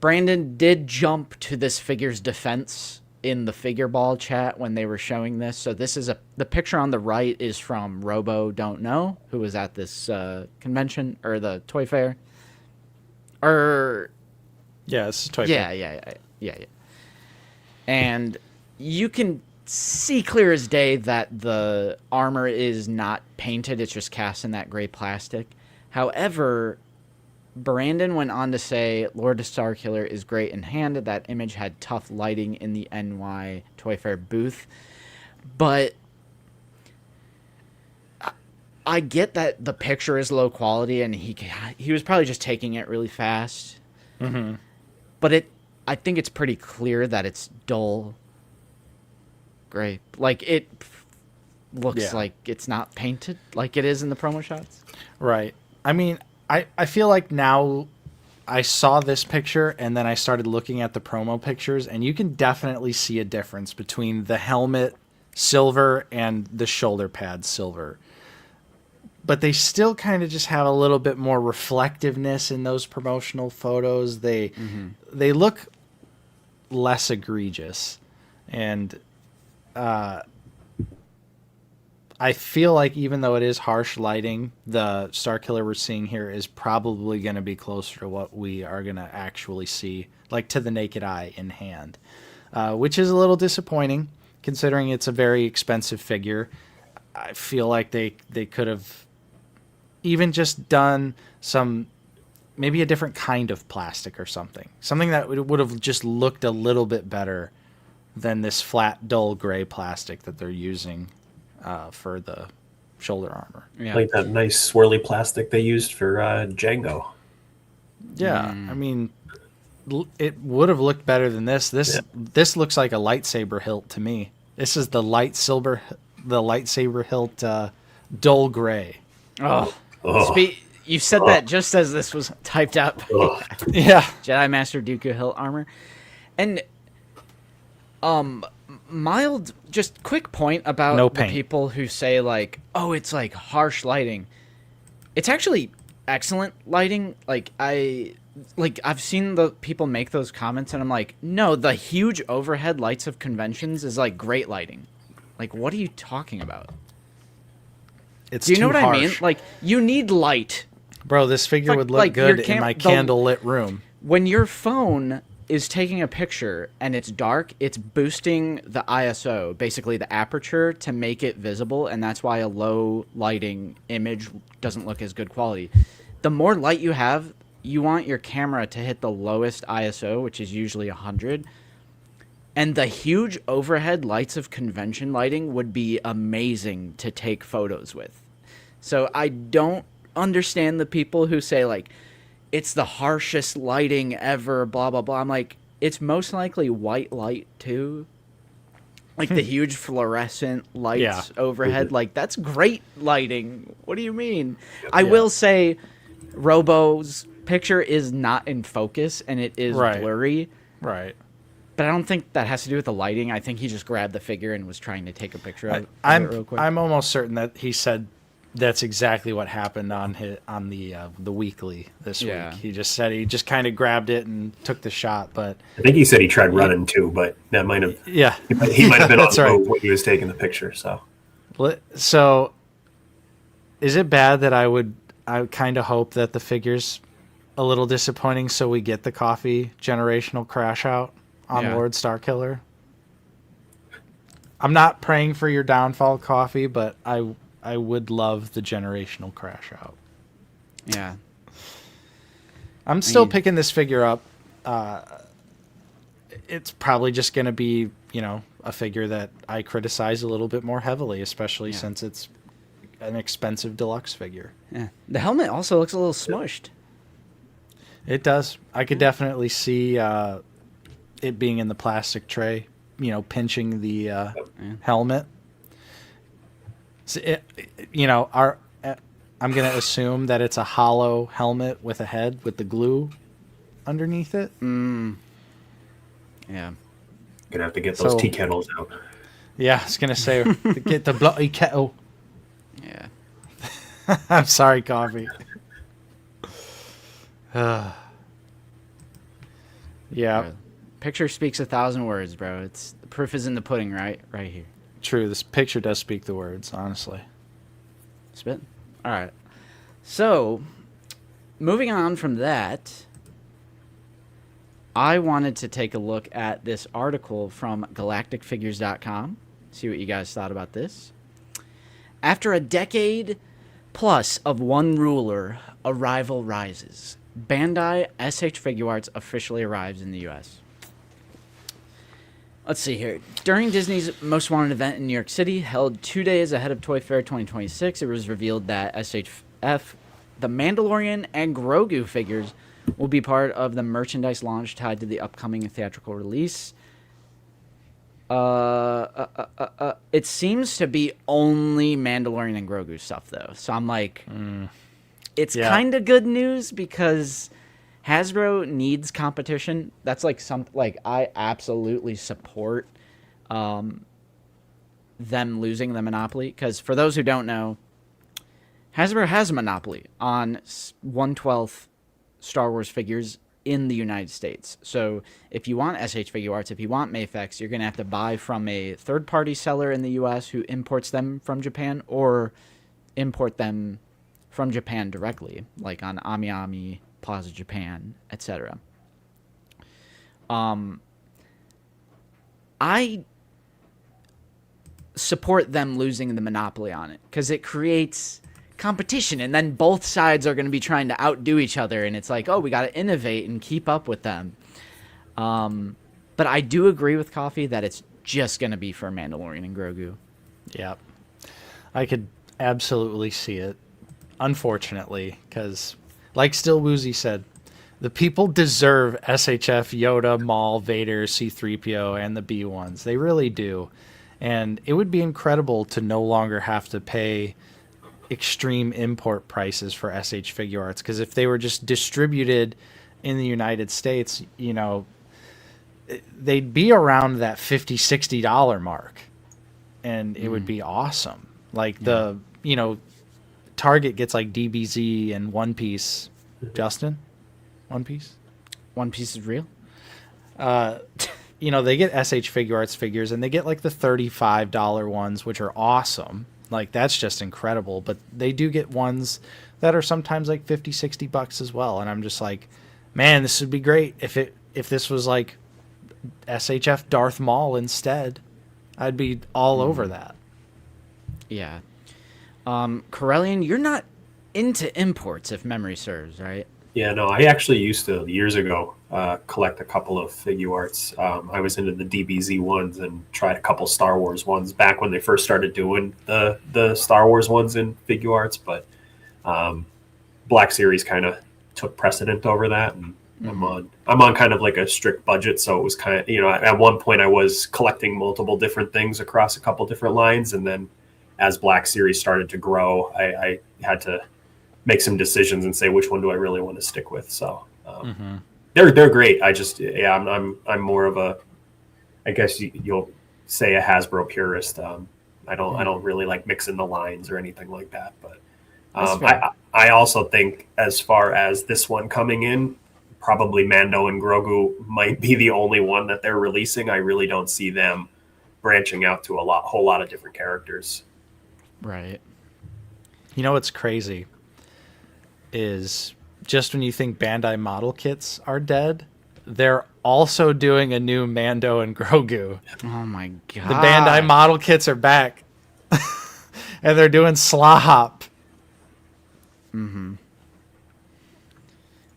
Brandon did jump to this figure's defense in the figure ball chat when they were showing this. So this is the picture on the right is from Robo Don't Know, who was at this convention or the toy fair. Yeah, it's a toy fair. Yeah. And you can see clear as day that the armor is not painted. It's just cast in that gray plastic. However, Brandon went on to say Lord of Starkiller is great in hand. That image had tough lighting in the NY Toy Fair booth. But I get that the picture is low quality and he was probably just taking it really fast. Mm-hmm. But I think it's pretty clear that it's dull gray. Like, it looks like it's not painted like it is in the promo shots. Right. I mean, I feel like now I saw this picture and then I started looking at the promo pictures, and you can definitely see a difference between the helmet silver and the shoulder pad silver. But they still kind of just have a little bit more reflectiveness in those promotional photos. They look less egregious. And I feel like even though it is harsh lighting, the Starkiller we're seeing here is probably going to be closer to what we are going to actually see, like to the naked eye in hand, which is a little disappointing considering it's a very expensive figure. I feel like they could have even just done maybe a different kind of plastic or something that would have just looked a little bit better than this flat, dull gray plastic that they're using for the shoulder armor. Yeah. Like that nice swirly plastic they used for Django. Yeah, I mean, it would have looked better than this. This looks like a lightsaber hilt to me. This is the lightsaber hilt dull gray. Oh. You said that just as this was typed up. Yeah. Jedi Master Dooku hilt armor. And mild, just quick point about the people who say like, oh, it's like harsh lighting. It's actually excellent lighting. I've seen the people make those comments and I'm like, no, the huge overhead lights of conventions is like great lighting. Like, what are you talking about? It's Do you know what harsh. I mean? Like, you need light. Bro, this figure would look good in my candlelit room. When your phone is taking a picture and it's dark, it's boosting the ISO, basically the aperture, to make it visible, and that's why a low lighting image doesn't look as good quality. The more light you have, you want your camera to hit the lowest ISO, which is usually 100. And the huge overhead lights of convention lighting would be amazing to take photos with. So I don't understand the people who say, like, it's the harshest lighting ever, blah, blah, blah. I'm like, it's most likely white light, too. Like, the huge fluorescent lights overhead. Like, that's great lighting. What do you mean? I will say Robo's picture is not in focus, and it is blurry. Right. But I don't think that has to do with the lighting. I think he just grabbed the figure and was trying to take a picture of it real quick. I'm almost certain that he said that's exactly what happened on the weekly this week. He just said he just kind of grabbed it and took the shot. But I think he said he tried running too, but that might have he might have been on the road when he was taking the picture. So is it bad that I kind of hope that the figure's a little disappointing, so we get the coffee generational crash out on Lord Starkiller? I'm not praying for your downfall, Coffee, but I would love the generational crash out. Yeah. I'm still picking this figure up. It's probably just going to be, a figure that I criticize a little bit more heavily, especially since it's an expensive deluxe figure. Yeah. The helmet also looks a little smushed. It does. I could definitely see it being in the plastic tray, pinching the helmet. So I'm going to assume that it's a hollow helmet with a head with the glue underneath it. Yeah. Gonna have to get those tea kettles out. Yeah, I was going to say, get the bloody kettle. Yeah. I'm sorry, Coffee. Yeah. Picture speaks 1,000 words, bro. The proof is in the pudding, right here. True. This picture does speak the words, honestly. Spit. All right. So, moving on from that, I wanted to take a look at this article from galacticfigures.com. see what you guys thought about this. After a decade plus of one ruler, a rival rises. Bandai SH Figuarts officially arrives in the U.S. Let's see here. During Disney's Most Wanted event in New York City, held 2 days ahead of Toy Fair 2026, it was revealed that SHF, The Mandalorian, and Grogu figures will be part of the merchandise launch tied to the upcoming theatrical release. It seems to be only Mandalorian and Grogu stuff, though. So I'm like, it's kind of good news because Hasbro needs competition. That's like I absolutely support them losing the monopoly, because for those who don't know, Hasbro has a monopoly on 1/12 Star Wars figures in the United States. So if you want SH Figuarts, if you want Mafex, you're going to have to buy from a third-party seller in the U.S. who imports them from Japan, or import them from Japan directly, like on AmiAmi, Plaza Japan, etc. I support them losing the monopoly on it because it creates competition, and then both sides are going to be trying to outdo each other, and it's like, oh, we got to innovate and keep up with them. But I do agree with Coffee that it's just going to be for Mandalorian and Grogu. Yeah, I could absolutely see it, unfortunately, because like Still Woozy said, the people deserve SHF, Yoda, Maul, Vader, C-3PO, and the B-1s. They really do. And it would be incredible to no longer have to pay extreme import prices for SH Figuarts, because if they were just distributed in the United States, you know, they'd be around that $50-$60 mark, and it would be awesome. Like the, you know, Target gets like DBZ and One Piece. Justin, One Piece? One Piece is real? You know, they get SH Figuarts figures, and they get like the $35 ones, which are awesome. Like, that's just incredible. But they do get ones that are sometimes like $50-$60 as well. And I'm just like, man, this would be great if this was like SHF Darth Maul instead. I'd be all over that. Yeah. Corellian, you're not into imports, if memory serves, right? Yeah, no, I actually used to, years ago, collect a couple of Figuarts. I was into the DBZ ones and tried a couple Star Wars ones back when they first started doing the Star Wars ones in Figuarts, but Black Series kind of took precedent over that, and I'm on kind of like a strict budget, so it was kind of, you know, at one point I was collecting multiple different things across a couple different lines, and then as Black Series started to grow, I had to make some decisions and say which one do I really want to stick with. So they're great. I just I'm more of a, I guess you'll say, a Hasbro purist. I don't really like mixing the lines or anything like that. But I also think, as far as this one coming in, probably Mando and Grogu might be the only one that they're releasing. I really don't see them branching out to whole lot of different characters. Right. You know what's crazy is, just when you think Bandai model kits are dead, they're also doing a new Mando and Grogu. Oh my god. The Bandai model kits are back. And they're doing slop.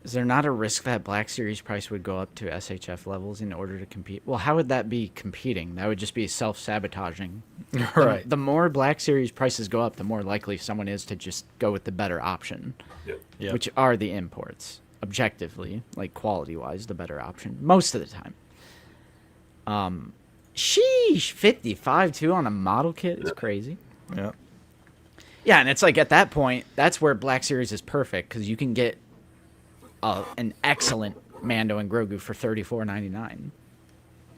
Is there not a risk that Black Series price would go up to SHF levels in order to compete? Well, how would that be competing? That would just be self-sabotaging. Right. The more Black Series prices go up, the more likely someone is to just go with the better option, Yep. which are the imports. Objectively, like quality-wise, the better option most of the time. Sheesh, 55 too on a model kit is crazy. Yeah. Yeah, and it's like, at that point, that's where Black Series is perfect, because you can get an excellent Mando and Grogu for $34.99, and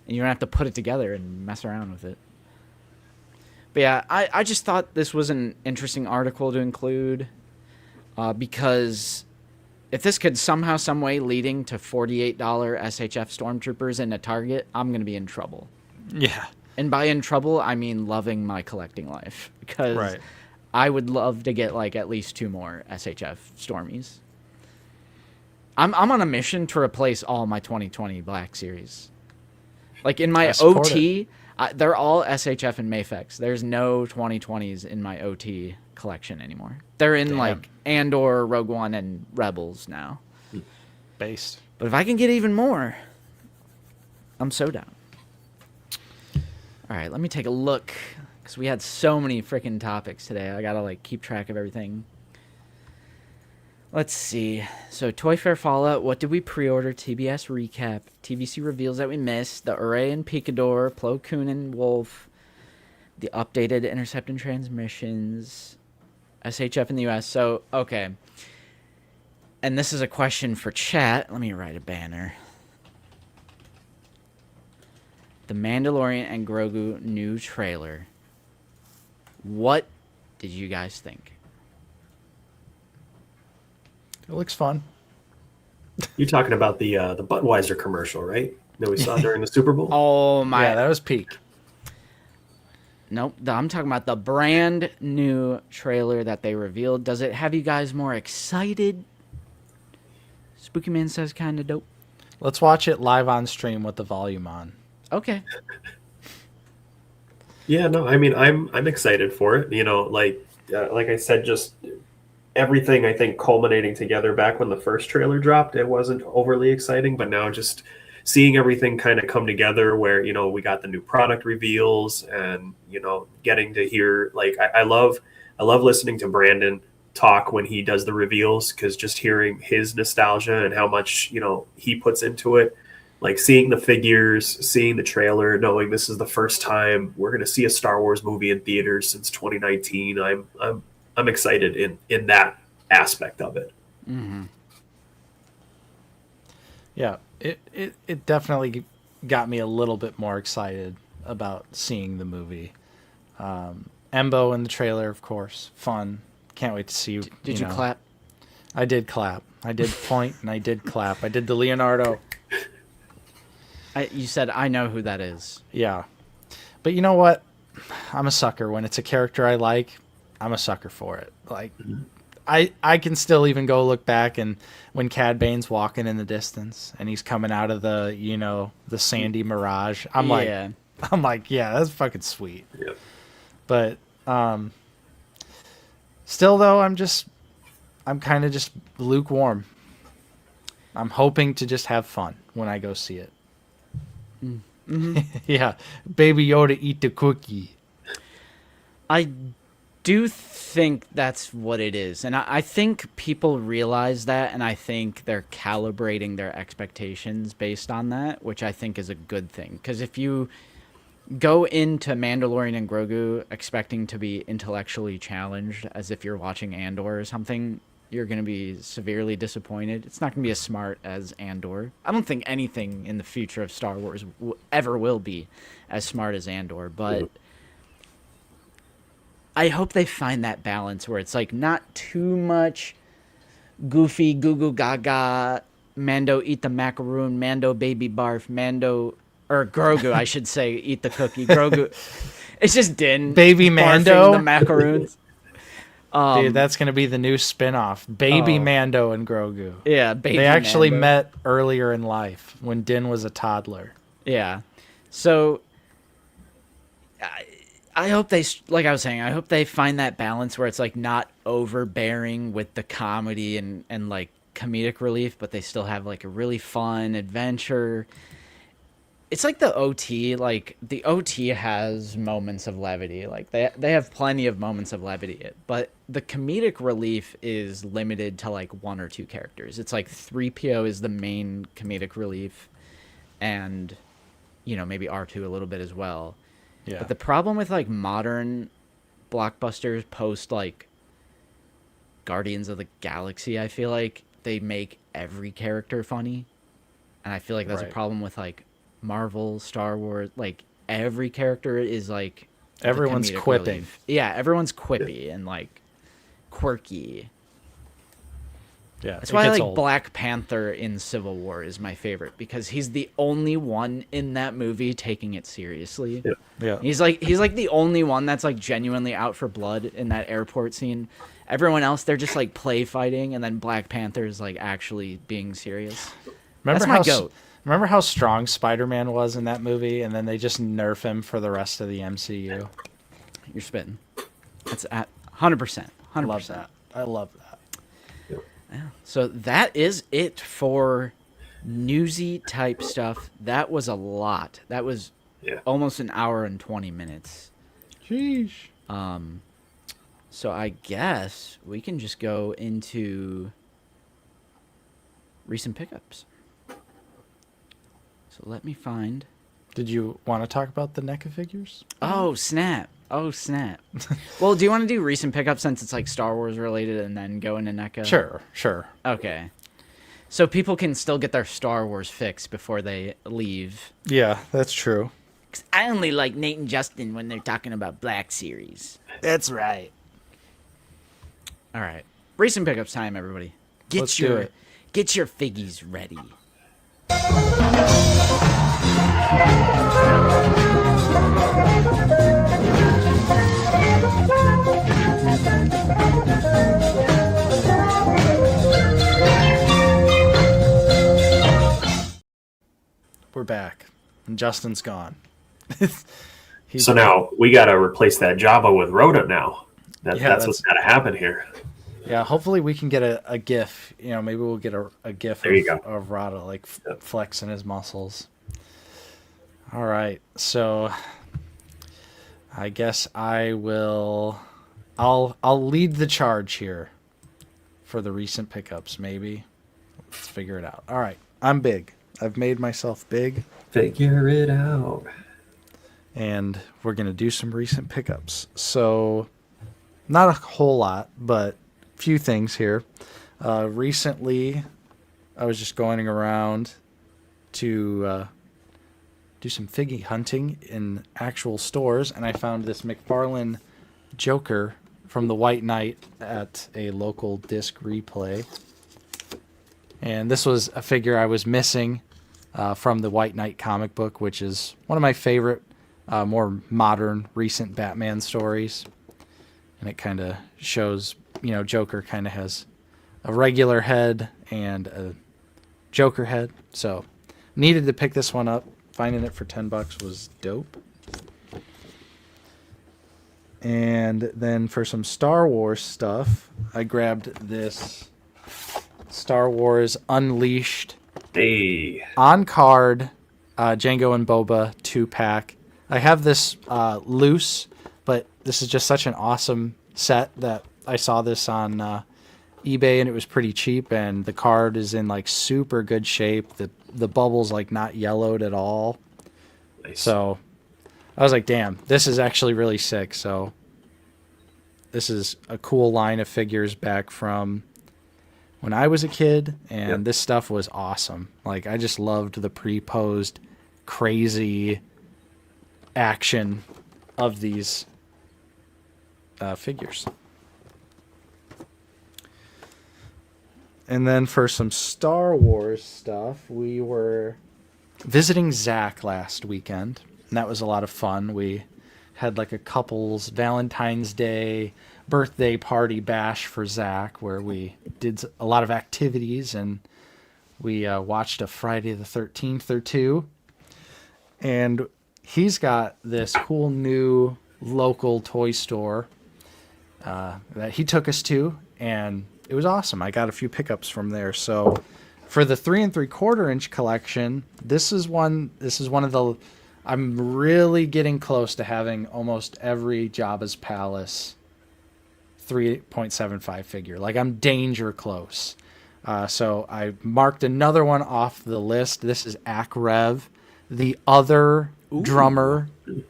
you don't have to put it together and mess around with it. But yeah, I just thought this was an interesting article to include, because if this could somehow, some way, leading to $48 SHF Stormtroopers in a Target, I'm going to be in trouble. Yeah. And by in trouble, I mean loving my collecting life, because I would love to get like at least 2 more SHF Stormies. I'm on a mission to replace all my 2020 Black Series. Like in my OT, They're all SHF and Mafex. There's no 2020s in my OT collection anymore. They're in like Andor, Rogue One, and Rebels now. Based. But if I can get even more, I'm so down. All right, let me take a look because we had so many freaking topics today. I gotta like keep track of everything. Let's see. So, Toy Fair Fallout, what did we pre-order? TBS recap, TVC reveals that we missed, the Array and Picador, Plo Koon and Wolf, the updated Intercept and Transmissions, SHF in the US. So, okay. And this is a question for chat. Let me write a banner. The Mandalorian and Grogu new trailer. What did you guys think? It looks fun. You're talking about the Budweiser commercial, right? That we saw during the Super Bowl? Oh, my. Yeah, that was peak. Nope. I'm talking about the brand new trailer that they revealed. Does it have you guys more excited? Spooky Man says kind of dope. Let's watch it live on stream with the volume on. Okay. Yeah, no, I mean, I'm excited for it. You know, like I said, just everything I think culminating together back when the first trailer dropped, it wasn't overly exciting, but now just seeing everything kind of come together where, you know, we got the new product reveals and, you know, getting to hear, like, I love listening to Brandon talk when he does the reveals, because just hearing his nostalgia and how much, you know, he puts into it, like seeing the figures, seeing the trailer, knowing this is the first time we're going to see a Star Wars movie in theaters since 2019. I'm excited in that aspect of it. Mm-hmm. Yeah, it definitely got me a little bit more excited about seeing the movie. Embo in the trailer, of course, fun. Can't wait to see. Did you clap? I did clap. I did point and I did clap. I did the Leonardo. You said I know who that is. Yeah, but you know what? I'm a sucker when it's a character I like. I'm a sucker for it. Like, I can still even go look back and when Cad Bane's walking in the distance and he's coming out of the, you know, the sandy mirage. I'm like, yeah, that's fucking sweet. Yep. But still though, I'm kind of just lukewarm. I'm hoping to just have fun when I go see it. Mm-hmm. Yeah, Baby Yoda eat the cookie. I do think that's what it is. And I think people realize that, and I think they're calibrating their expectations based on that, which I think is a good thing. Because if you go into Mandalorian and Grogu expecting to be intellectually challenged as if you're watching Andor or something, you're going to be severely disappointed. It's not going to be as smart as Andor. I don't think anything in the future of Star Wars ever will be as smart as Andor, but I hope they find that balance where it's like not too much goofy goo goo gaga, Mando eat the macaroon, Mando baby barf, Mando, or Grogu, I should say, eat the cookie. Grogu, it's just Din. Baby Mando. The macaroons. Dude, that's going to be the new spin-off. Baby Mando and Grogu. Yeah, Baby They actually Mando. met earlier in life when Din was a toddler. Yeah. So I hope they, like I was saying, I hope they find that balance where it's like not overbearing with the comedy and like comedic relief, but they still have like a really fun adventure. It's like the OT, like the OT has moments of levity. Like they have plenty of moments of levity, but the comedic relief is limited to like one or two characters. It's like 3PO is the main comedic relief and, you know, maybe R2 a little bit as well. Yeah. But the problem with like modern blockbusters post like Guardians of the Galaxy, I feel like they make every character funny. And I feel like that's a problem with like Marvel, Star Wars, like every character is like everyone's quipping. Relief. Yeah, everyone's quippy and like quirky. Yeah, that's why I like Black Panther in Civil War is my favorite because he's the only one in that movie taking it seriously. Yeah. He's like the only one that's like genuinely out for blood in that airport scene. Everyone else, they're just like play fighting, and then Black Panther is like actually being serious. Remember that's my goat. Remember how strong Spider-Man was in that movie, and then they just nerf him for the rest of the MCU? You're spitting. That's at 100%. 100%. Love that. I love that. Yeah. So that is it for newsy type stuff. That was a lot. That was almost an hour and 20 minutes. Sheesh. So I guess we can just go into recent pickups. So let me find. Did you want to talk about the NECA figures? Oh, snap. Oh, snap. Well, do you want to do recent pickups since it's like Star Wars related and then go into NECA? Sure. Okay. So people can still get their Star Wars fix before they leave. Yeah, that's true. 'Cause I only like Nate and Justin when they're talking about Black Series. That's right. All right. Recent pickups time, everybody. Let's do it. Get your figgies ready. We're back, and Justin's gone. So now we got to replace that Java with Rhoda now. That's what's got to happen here. Yeah, hopefully we can get a GIF. You know, maybe we'll get a GIF of Rada like flexing his muscles. All right, so I guess I'll lead the charge here for the recent pickups. Maybe let's figure it out. All right, I'm big. I've made myself big. Figure it out. And we're gonna do some recent pickups. So not a whole lot, but few things here. Recently, I was just going around to do some figgy hunting in actual stores, and I found this McFarlane Joker from the White Knight at a local disc replay. And this was a figure I was missing from the White Knight comic book, which is one of my favorite, more modern, recent Batman stories. And it kind of shows, Joker kind of has a regular head and a Joker head. So needed to pick this one up. Finding it for $10 was dope. And then for some Star Wars stuff, I grabbed this Star Wars Unleashed on card Jango and Boba 2-pack. I have this loose, but this is just such an awesome set that I saw this on eBay and it was pretty cheap, and the card is in like super good shape. The bubble's like not yellowed at all. Nice. So I was like, damn, this is actually really sick. So this is a cool line of figures back from when I was a kid, and this stuff was awesome. Like, I just loved the pre-posed crazy action of these figures. And then for some Star Wars stuff, we were visiting Zach last weekend, and that was a lot of fun. We had like a couple's Valentine's Day birthday party bash for Zach, where we did a lot of activities, and we watched a Friday the 13th or two. And he's got this cool new local toy store that he took us to, and it was awesome. I got a few pickups from there. So for the 3 3/4 inch collection, this is one of the, I'm really getting close to having almost every Jabba's Palace 3.75 figure. Like, I'm danger close. So I marked another one off the list. This is Akrev, the other drummer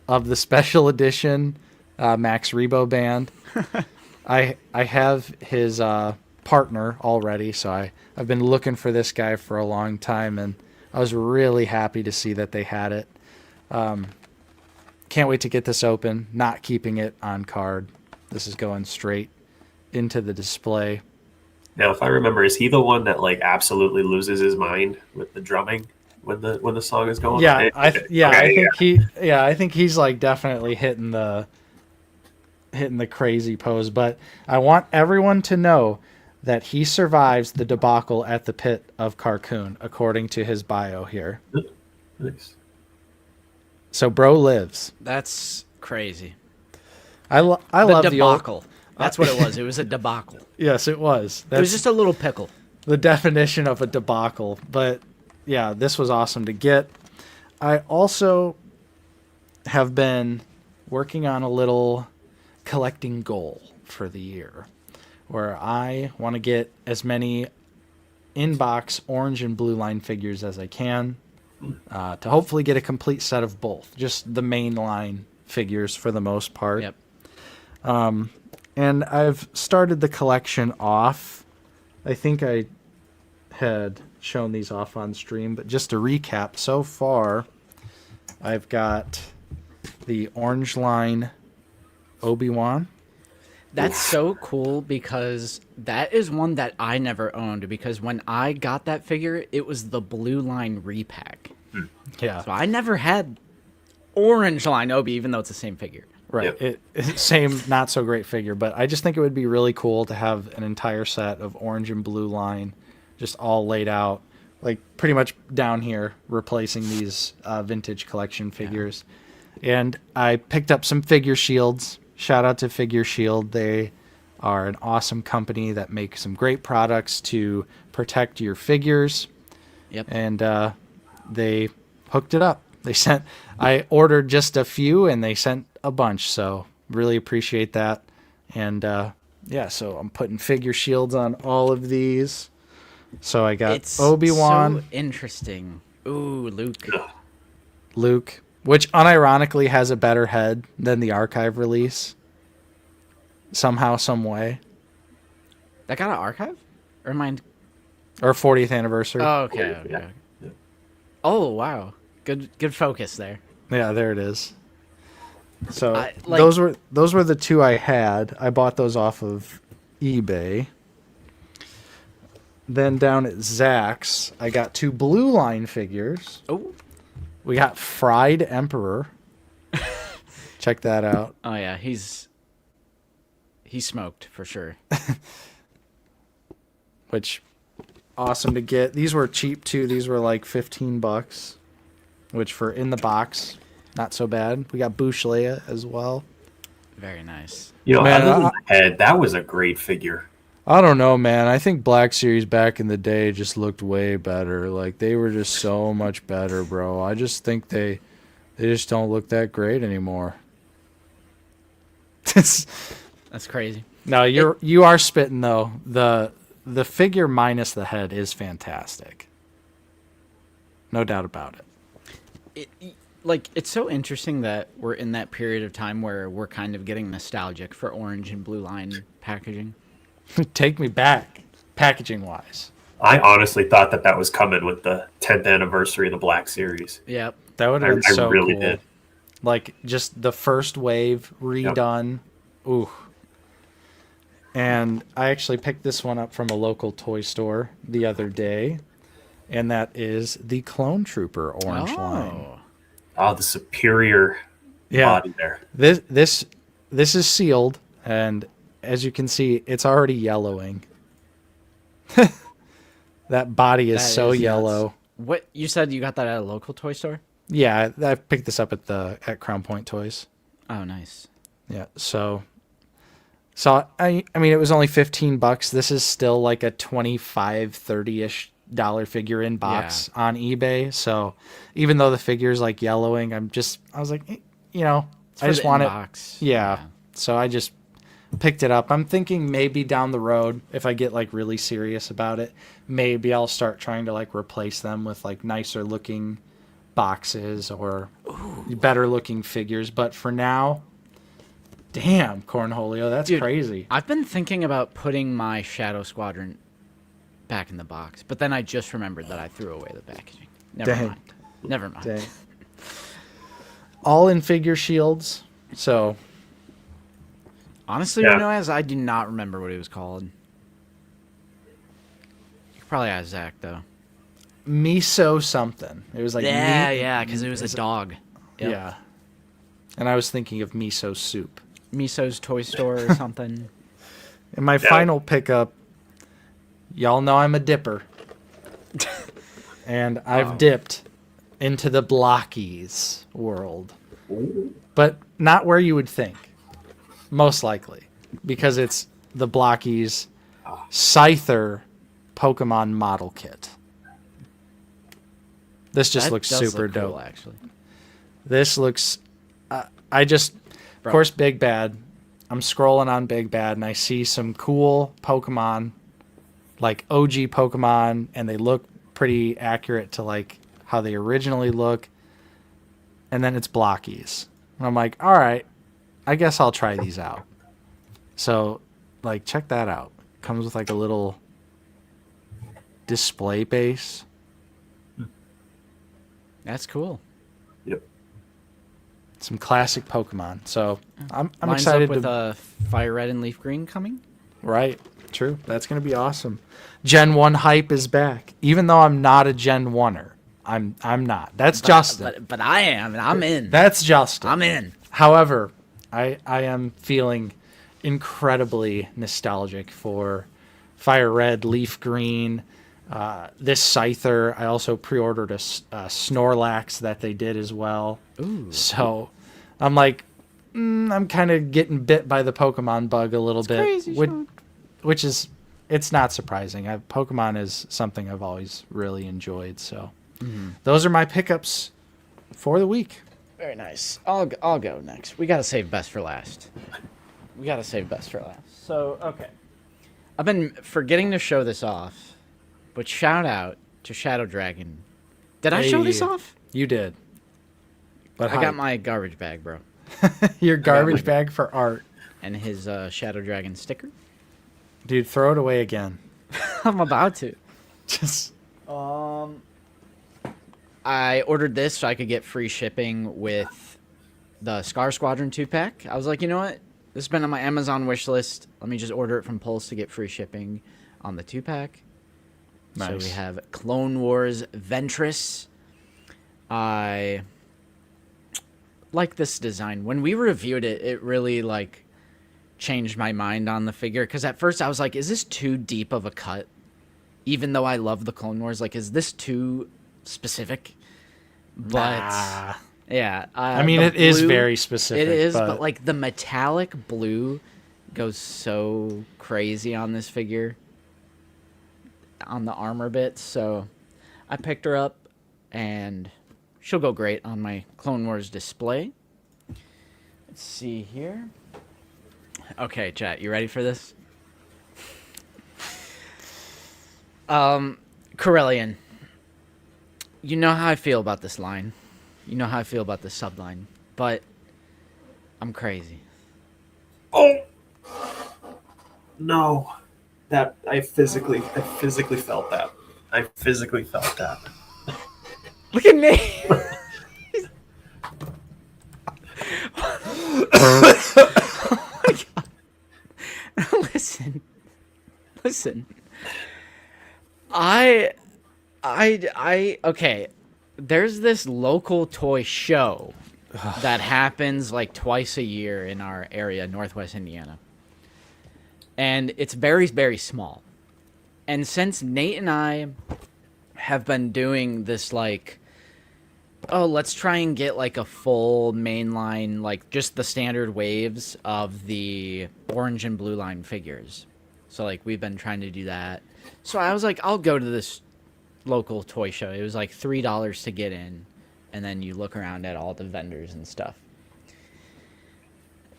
of the special edition Max Rebo band. I have his partner already, so I've been looking for this guy for a long time, and I was really happy to see that they had it. Can't wait to get this open, not keeping it on card. This is going straight into the display. Now, if I remember, is he the one that like absolutely loses his mind with the drumming when the song is going? Yeah, I think he's like definitely hitting the crazy pose. But I want everyone to know that he survives the debacle at the pit of Carcoon, according to his bio here. Nice. So bro lives. That's crazy. I love the debacle. old... That's what it was. It was a debacle. Yes, it was. It was just a little pickle. The definition of a debacle. But yeah, this was awesome to get. I also have been working on a little collecting goal for the year, where I want to get as many in-box orange and blue line figures as I can, to hopefully get a complete set of both, just the main line figures for the most part. Yep. And I've started the collection off. I think I had shown these off on stream, but just to recap, so far I've got the orange line Obi-Wan. That's so cool because that is one that I never owned, because when I got that figure, it was the blue line repack. Yeah. So I never had orange line Obi, even though it's the same figure. Right. Yep. Same, not so great figure, but I just think it would be really cool to have an entire set of orange and blue line just all laid out, like pretty much down here, replacing these vintage collection figures. Yeah. And I picked up some Figure Shields. Shout out to Figure Shield. They are an awesome company that makes some great products to protect your figures. Yep. And they hooked it up. I ordered just a few and they sent a bunch, so really appreciate that. And yeah, so I'm putting Figure Shields on all of these. So I got Obi-Wan. So interesting. Ooh, Luke, which unironically has a better head than the archive release. Somehow, some way. That got an archive? Or mine? Or 40th anniversary. Oh, okay. Yeah. Oh, wow. Good focus there. Yeah, there it is. So like, those were the two I had. I bought those off of eBay. Then down at Zach's, I got two blue line figures. Oh. We got Fried Emperor. Check that out. Oh yeah, he's smoked for sure. Which awesome to get. These were cheap too. These were like $15, which for in the box, not so bad. We got Bush Leia as well. Very nice. You know, Man, other than the head, that was a great figure. I don't know, man. I think Black Series back in the day just looked way better. Like, they were just so much better, bro. I just think they just don't look that great anymore. That's crazy. No, you are spitting though. The figure minus the head is fantastic. No doubt about it. It's so interesting that we're in that period of time where we're kind of getting nostalgic for orange and blue line packaging. Take me back, packaging wise. I honestly thought that was coming with the 10th anniversary of the Black Series. Yep. That would have been so really cool. Did. Like, just the first wave redone. Yep. Ooh. And I actually picked this one up from a local toy store the other day, and that is the Clone Trooper orange line. Oh, the superior body there. This is sealed, and as you can see, it's already yellowing. That body is so yellow. Nuts. What, you said you got that at a local toy store? Yeah, I picked this up at Crown Point Toys. Oh, nice. Yeah, so I mean, it was only $15. This is still like a $25, $30-ish figure in box on eBay. So even though the figure's like yellowing, I was like, you know, I just want it. Yeah. So I just picked it up. I'm thinking maybe down the road, if I get like really serious about it, maybe I'll start trying to like replace them with like nicer looking boxes or better looking figures. But for now, damn, Cornholio, that's crazy. I've been thinking about putting my Shadow Squadron back in the box, but then I just remembered that I threw away the packaging. Never mind. Dang. All in Figure Shields. So honestly, Renoaz, I do not remember what it was called. You could probably ask Zach though. Miso something. It was like because it was a dog. Yep. Yeah. And I was thinking of Miso Soup. Miso's Toy Store or something. And my final pickup Y'all know I'm a dipper. And I've dipped into the blockies world. But not where you would think. Most likely. Because it's the blockies Scyther Pokemon model kit. This just looks super dope. Cool, actually. This looks... of course, Big Bad. I'm scrolling on Big Bad, and I see some cool Pokemon, like OG Pokemon, and they look pretty accurate to like how they originally look. And then it's blockies. And I'm like, all right, I guess I'll try these out. So, like, check that out. Comes with like a little display base. That's cool. Yep. Some classic Pokemon. So I'm Lines excited up with Fire Red and Leaf Green coming. Right. True. That's going to be awesome. Gen 1 hype is back. Even though I'm not a Gen 1er. I'm not. That's Justin. But I am, and I'm in. That's Justin. I'm in. However, I am feeling incredibly nostalgic for Fire Red, Leaf Green, this Scyther. I also pre-ordered a Snorlax that they did as well. Ooh. So I'm like, I'm kind of getting bit by the Pokemon bug a little bit. Crazy, which is, it's not surprising. Pokemon is something I've always really enjoyed. So those are my pickups for the week. Very nice. I'll go next. We gotta save best for last. So, okay. I've been forgetting to show this off, but shout out to Shadow Dragon. Did I show this off? You did. But I got my garbage bag, bro. your garbage bag for art. And his Shadow Dragon sticker. Dude, throw it away again. I'm about to. Just... I ordered this so I could get free shipping with the Scar Squadron 2-pack. I was like, you know what? This has been on my Amazon wish list. Let me just order it from Pulse to get free shipping on the 2-pack. Nice. So we have Clone Wars Ventress. I like this design. When we reviewed it, it really like changed my mind on the figure. Because at first I was like, is this too deep of a cut? Even though I love the Clone Wars, like, is this too specific? But nah. yeah, I mean, it is very specific. It is, but like the metallic blue goes so crazy on this figure, on the armor bits. So I picked her up, and she'll go great on my Clone Wars display. Let's see here. Okay, chat, you ready for this? Corellian. You know how I feel about this line. You know how I feel about this subline. But I'm crazy. Oh no. That I physically felt that. I physically felt that. Look at me. Oh my God. Listen. Okay. There's this local toy show that happens like twice a year in our area, Northwest Indiana. And it's very, very small. And since Nate and I have been doing this, like, oh, let's try and get like a full mainline, like just the standard waves of the orange and blue line figures. So like we've been trying to do that. So I was like, I'll go to this local toy show. It was like $3 to get in, and then you look around at all the vendors and stuff.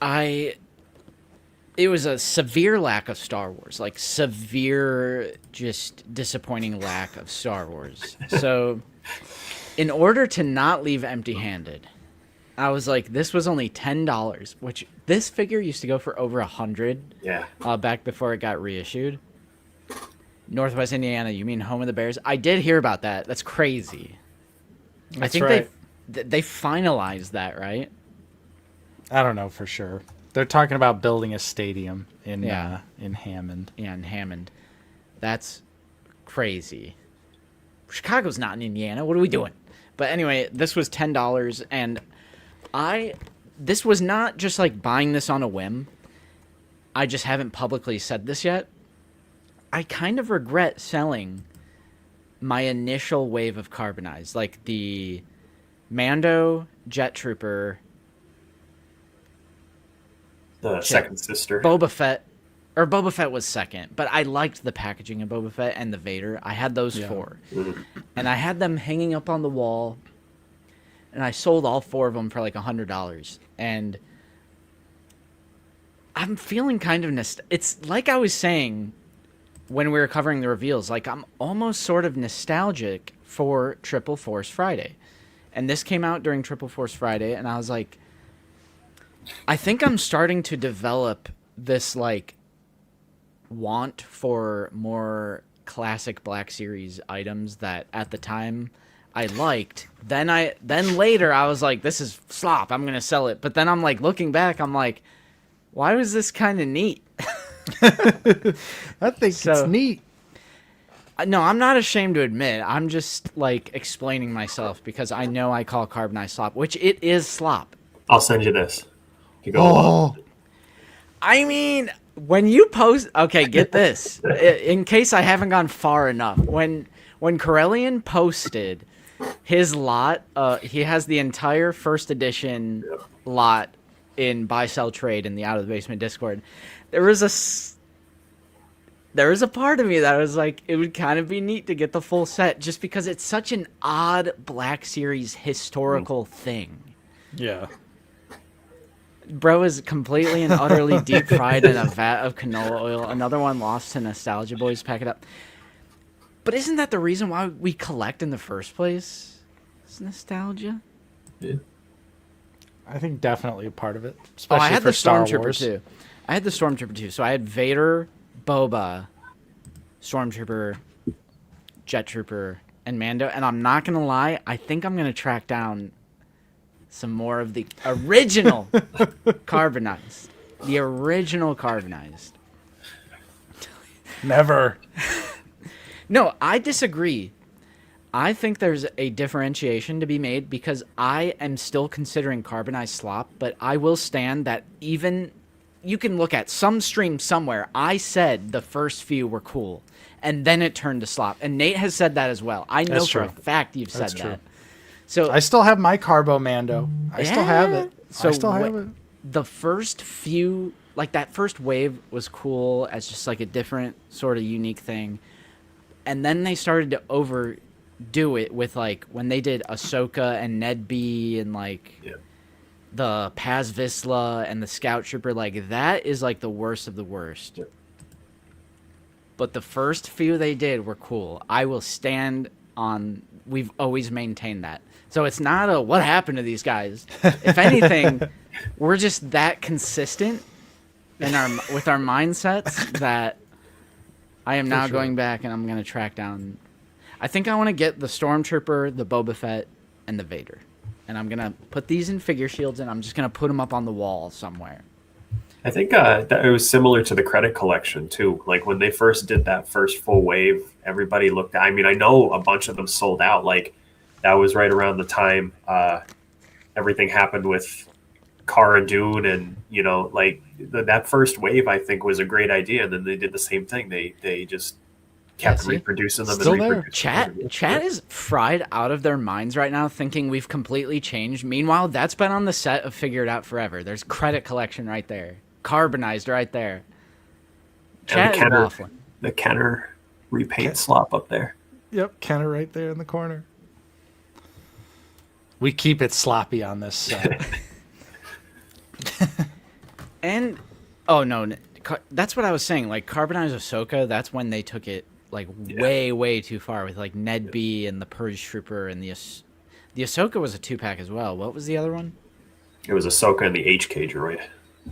It was a severe lack of Star Wars, like severe, just disappointing lack of Star Wars. So in order to not leave empty-handed, I was like, this was only $10, which this figure used to go for over $100. Yeah. Back before it got reissued. Northwest Indiana, you mean home of the Bears? I did hear about that. That's crazy. That's I think right. they finalized that, right? I don't know for sure. They're talking about building a stadium in Yeah. In Hammond. Yeah, in Hammond. That's crazy. Chicago's not in Indiana. What are we doing? But anyway, this was $10, and this was not just like buying this on a whim. I just haven't publicly said this yet. I kind of regret selling my initial wave of carbonized, like the Mando, Jet Trooper, The second sister. Boba Fett. Or Boba Fett was second, but I liked the packaging of Boba Fett and the Vader. I had those 4. And I had them hanging up on the wall. And I sold all 4 of them for like $100. And I'm feeling kind of it's like I was saying when we were covering the reveals, like I'm almost sort of nostalgic for Triple Force Friday. And this came out during Triple Force Friday, and I was like, I think I'm starting to develop this like want for more classic Black Series items that at the time I liked. Then later I was like, this is slop, I'm gonna sell it. But then I'm like looking back, I'm like, why was this kind of neat? I think it's neat. No, I'm not ashamed to admit. I'm just like explaining myself because I know I call carbonized slop, which it is slop. I'll send you this. You go along. I mean, when you post, okay, get this. In case I haven't gone far enough, when Corellian posted his lot, he has the entire first edition lot in Buy Sell Trade in the Out of the Basement Discord. There was a part of me that was like, it would kind of be neat to get the full set just because it's such an odd Black Series historical thing. Yeah. Bro is completely and utterly deep fried in a vat of canola oil. Another one lost to Nostalgia Boys. Pack it up. But isn't that the reason why we collect in the first place? It's nostalgia. Yeah. I think definitely a part of it. Oh, Especially I had for the Star Stormtrooper Wars. too. I had the Stormtrooper too. So I had Vader, Boba, Stormtrooper, Jet Trooper, and Mando. And I'm not going to lie, I think I'm going to track down some more of the original carbonized. The original carbonized. Never. No, I disagree. I think there's a differentiation to be made because I am still considering carbonized slop, but I will stand that even you can look at some stream somewhere. I said the first few were cool, and then it turned to slop. And Nate has said that as well. I know That's for true. a fact you've said That's that. true. So I still have my Carbo Mando. I still have it. So I still have it. The first few, like that first wave was cool as just like a different sort of unique thing. And then they started to overdo it with like when they did Ahsoka and Ned B and like the Paz Vizsla and the Scout Trooper. Like that is like the worst of the worst. Yep. But the first few they did were cool. I will stand on, we've always maintained that. So it's not a what happened to these guys. If anything, we're just that consistent in our with our mindsets that I am now going back and I'm going to track down. I think I want to get the Stormtrooper, the Boba Fett, and the Vader. And I'm going to put these in figure shields and I'm just going to put them up on the wall somewhere. I think that it was similar to the credit collection too. Like when they first did that first full wave, everybody looked. I mean, I know a bunch of them sold out. Like that was right around the time everything happened with Cara Dune, and you know, like that first wave, I think was a great idea. And then they did the same thing. They just kept reproducing them. Still and there. reproducing them. Chat is fried out of their minds right now, thinking we've completely changed. Meanwhile, that's been on the set of Figure It Out forever. There's credit collection right there. Carbonized right there. Chat is waffling. The Kenner repaint slop up there. Yep, Kenner right there in the corner. We keep it sloppy on this set. And, oh no, that's what I was saying. Like, Carbonized Ahsoka, that's when they took it, like, way, way too far with, like, Ned B and the Purge Trooper and the Ahsoka was a 2-pack as well. What was the other one? It was Ahsoka and the HK droid.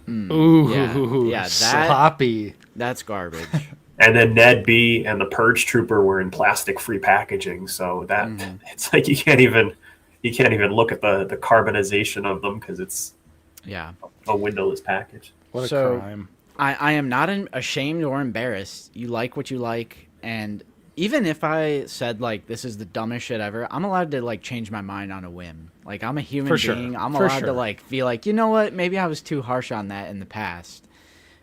Ooh, yeah, sloppy. That's garbage. And then Ned B and the Purge Trooper were in plastic-free packaging, so that it's like you can't even look at the carbonization of them because it's a windowless package. What a crime! I am not ashamed or embarrassed. You like what you like, and even if I said like this is the dumbest shit ever, I'm allowed to like change my mind on a whim. Like I'm a human being. I'm allowed to like feel like, you know what, maybe I was too harsh on that in the past.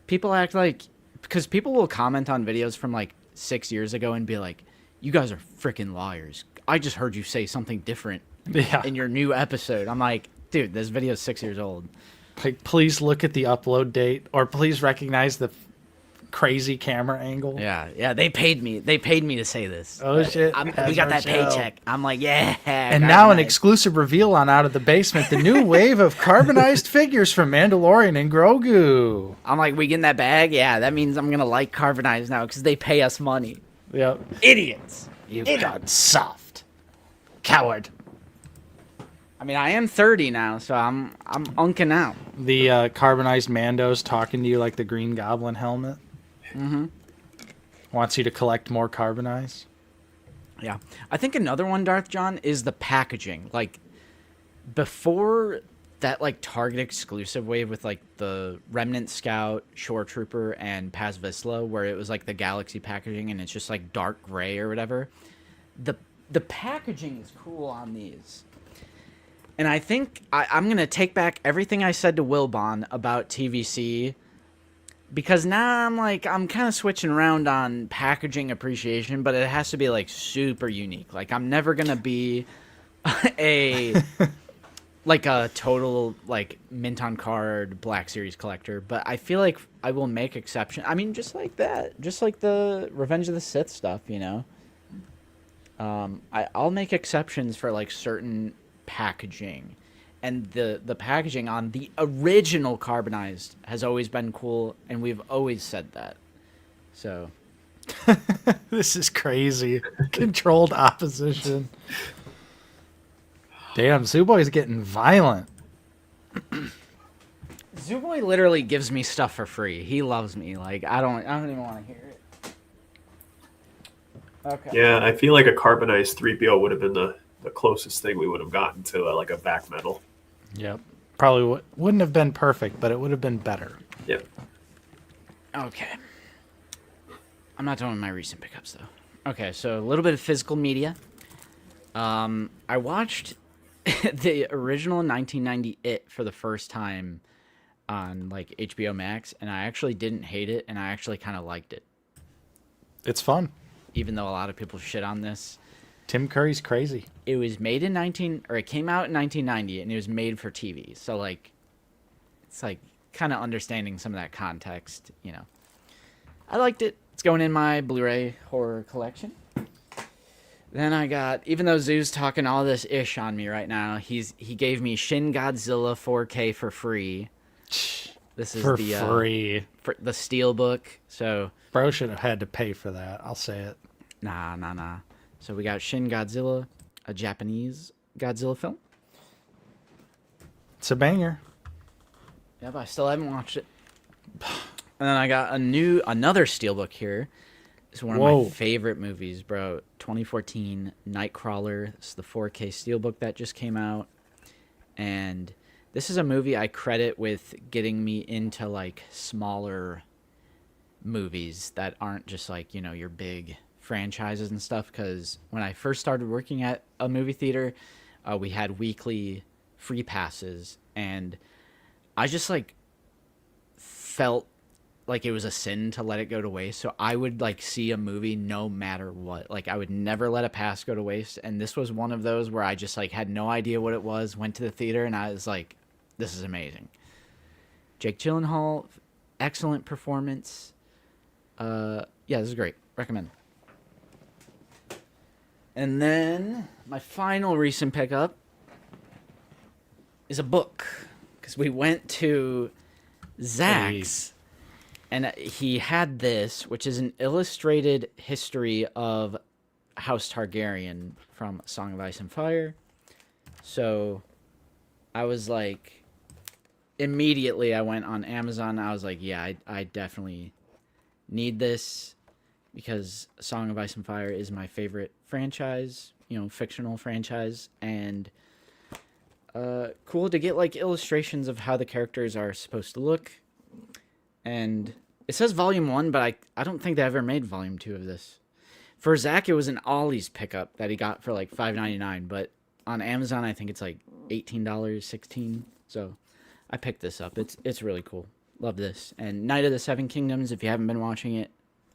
People act like, because people will comment on videos from like 6 years ago and be like, you guys are freaking liars. I just heard you say something different in your new episode. I'm like, dude, this video is 6 years old. Like, please look at the upload date, or please recognize the crazy camera angle. Yeah, they paid me. They paid me to say this. Oh, shit. We got that paycheck. I'm like, yeah. And now an exclusive reveal on Out of the Basement, the new wave of carbonized figures from Mandalorian and Grogu. I'm like, we getting that bag? Yeah, that means I'm going to like Carbonized now because they pay us money. Yep. Idiots. You got soft. Coward. I mean, I am 30 now, so I'm unking out. The carbonized Mando's talking to you like the Green Goblin helmet. Mm-hmm. Wants you to collect more carbonized. Yeah. I think another one, Darth John, is the packaging. Like, before that, like, Target exclusive wave with, like, the Remnant Scout, Shore Trooper, and Paz Vizsla, where it was, like, the Galaxy packaging, and it's just, like, dark gray or whatever. The packaging is cool on these. And I think I'm going to take back everything I said to Wilbon about TVC, because now I'm kind of switching around on packaging appreciation, but it has to be, like, super unique. Like, I'm never going to be a total, like, mint on card Black Series collector, but I feel like I will make exception. I mean, just like that. Just like the Revenge of the Sith stuff, you know? I'll make exceptions for, like, certain packaging, and the packaging on the original Carbonized has always been cool, and we've always said that. So This is crazy. Controlled opposition. Damn, Zooboy's getting violent. Zooboy literally gives me stuff for free. He loves me. Like, I don't even want to hear it. Okay. Yeah, I feel like a carbonized 3PO would have been the closest thing we would have gotten to like a back metal. Yep. Probably wouldn't have been perfect, but it would have been better. Yep. Okay. I'm not done with my recent pickups, though. Okay, so a little bit of physical media. I watched the original 1990 It for the first time on, like, HBO Max, and I actually didn't hate it, and I actually kind of liked it. It's fun. Even though a lot of people shit on this. Tim Curry's crazy. It was made in it came out in 1990, and it was made for TV. So, like, it's like kind of understanding some of that context, you know. I liked it. It's going in my Blu-ray horror collection. Then I got, even though Zoo's talking all this ish on me right now, he gave me Shin Godzilla 4K for free. This is for free. For the Steelbook. So Bro should have had to pay for that. I'll say it. Nah. So we got Shin Godzilla, a Japanese Godzilla film. It's a banger. Yeah, but I still haven't watched it. And then I got another Steelbook here. It's one of my favorite movies, bro. 2014 Nightcrawler. It's the 4K Steelbook that just came out. And this is a movie I credit with getting me into, like, smaller movies that aren't just, like, you know, your big franchises and stuff. Because when I first started working at a movie theater, we had weekly free passes. And I just, like, felt like it was a sin to let it go to waste. So I would, like, see a movie no matter what. Like, I would never let a pass go to waste. And this was one of those where I just, like, had no idea what it was, went to the theater, and I was like, this is amazing. Jake Gyllenhaal, excellent performance. Yeah, this is great. Recommend. And then my final recent pickup is a book. Because we went to Zach's. And he had this, which is an illustrated history of House Targaryen from Song of Ice and Fire. So I was like, immediately I went on Amazon. I was like, yeah, I definitely need this because Song of Ice and Fire is my favorite franchise, you know, fictional franchise. And cool to get, like, illustrations of how the characters are supposed to look. And it says Volume 1, but I don't think they ever made Volume 2 of this. For Zach, it was an Ollie's pickup that he got for, like, $5.99. But on Amazon, I think it's, like, $18, $16. So I picked this up. It's really cool. Love this. And Night of the Seven Kingdoms, if you haven't been watching it,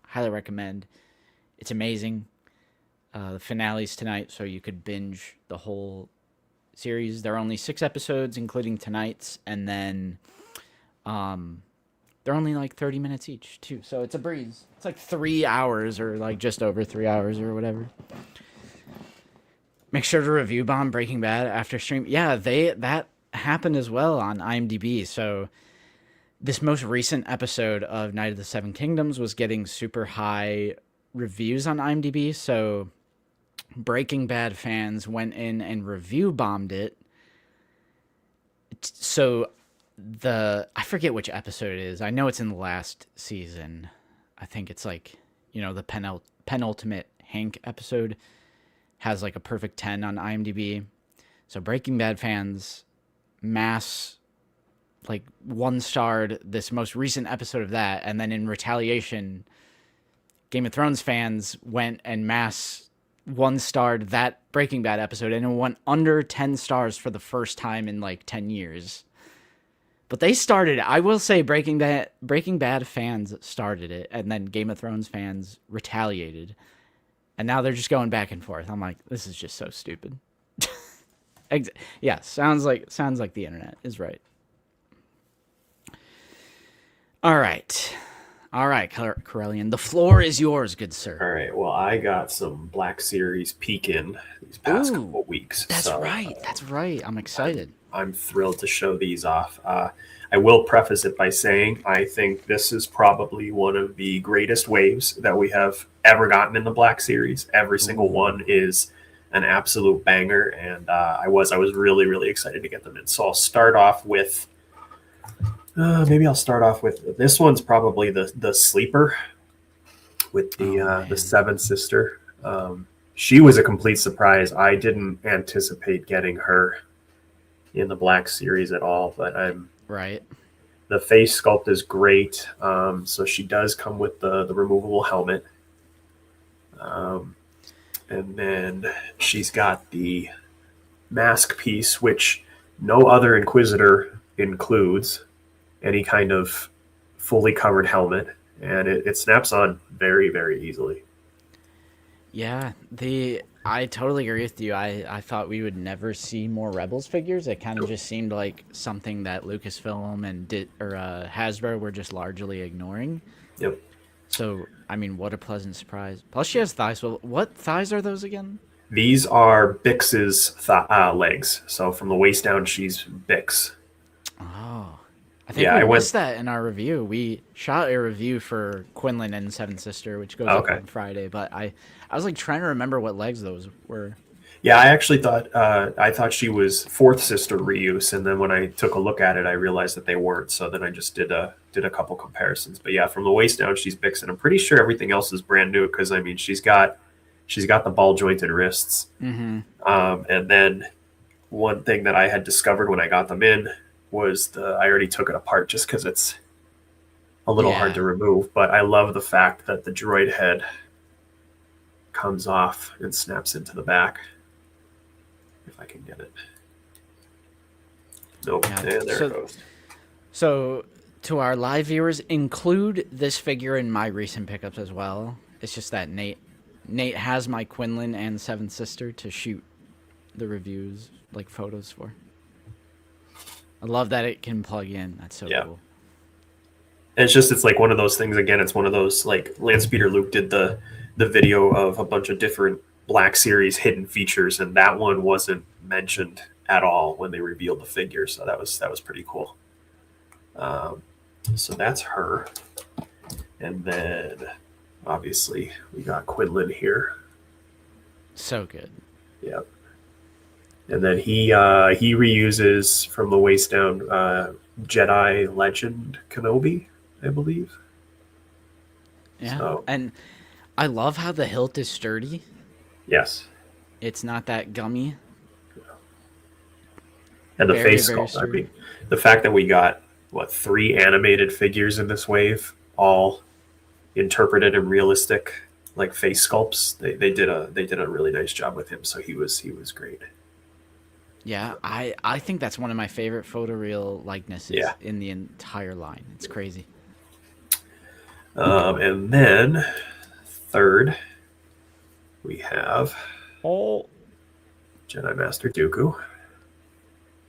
highly recommend. It's amazing. The finale's tonight, so you could binge the whole series. There are only 6 episodes, including tonight's, and then they're only like 30 minutes each, too. So it's a breeze. It's like 3 hours or like just over 3 hours or whatever. Make sure to review bomb Breaking Bad after stream. Yeah, that happened as well on IMDb. So this most recent episode of Night of the Seven Kingdoms was getting super high reviews on IMDb. So Breaking Bad fans went in and review bombed it. So I forget which episode it is. I know it's in the last season. I think it's like, the penultimate Hank episode has like a perfect 10 on IMDb. So Breaking Bad fans mass like 1-starred this most recent episode of that, and then in retaliation, Game of Thrones fans went and mass 1-starred that Breaking Bad episode, and it went under 10 stars for the first time in like 10 years. But they started, I will say, Breaking Bad fans started it, and then Game of Thrones fans retaliated. And now they're just going back and forth. I'm like, this is just so stupid. Yeah, sounds like the internet is right. All right, Corellian, the floor is yours, good sir. All right. Well, I got some Black Series peek in these past couple of weeks. That's right. I'm excited. I'm thrilled to show these off. I will preface it by saying I think this is probably one of the greatest waves that we have ever gotten in the Black Series. Every single one is an absolute banger, and I was really, really excited to get them in. So I'll start off with this one's probably the sleeper with the Seventh Sister. She was a complete surprise. I didn't anticipate getting her in the Black Series at all, but the face sculpt is great. So she does come with the removable helmet. And then she's got the mask piece, which no other Inquisitor includes any kind of fully covered helmet, and it snaps on very, very easily. Yeah, I totally agree with you. I thought we would never see more Rebels figures. It kind of just seemed like something that Lucasfilm and Hasbro were just largely ignoring. Yep. So, I mean, what a pleasant surprise. Plus, she has thighs. Well, what thighs are those again? These are Bix's legs. So from the waist down, she's Bix. Oh. I think we missed that in our review. We shot a review for Quinlan and Seventh Sister, which goes up on Friday. But I was like trying to remember what legs those were. Yeah, I actually thought she was Fourth Sister reuse, and then when I took a look at it, I realized that they weren't. So then I just did a couple comparisons. But yeah, from the waist down, she's Bix, and I'm pretty sure everything else is brand new because I mean she's got the ball jointed wrists. Mm-hmm. And then one thing that I had discovered when I got them in was I already took it apart just because it's a little hard to remove. But I love the fact that the droid head comes off and snaps into the back. If I can get it. Nope. Yeah, there it goes. So to our live viewers, include this figure in my recent pickups as well. It's just that Nate has my Quinlan and Seventh Sister to shoot the reviews, like photos for. I love that it can plug in. That's so cool. And it's like one of those things, again, it's one of those, like Lance Peter Luke did the video of a bunch of different Black Series hidden features, and that one wasn't mentioned at all when they revealed the figure, so that was pretty cool. So that's her. And then obviously we got Quinlan here. So good. Yep. And then he reuses from the waist down Jedi Legend Kenobi, I believe. Yeah. So. And I love how the hilt is sturdy. Yes. It's not that gummy. And the face sculpt. I mean, the fact that we got 3 animated figures in this wave, all interpreted and realistic, like face sculpts. They did a really nice job with him. So he was great. Yeah, I think that's one of my favorite photoreal likenesses in the entire line. It's crazy. And then third we have Oh, Jedi Master Dooku.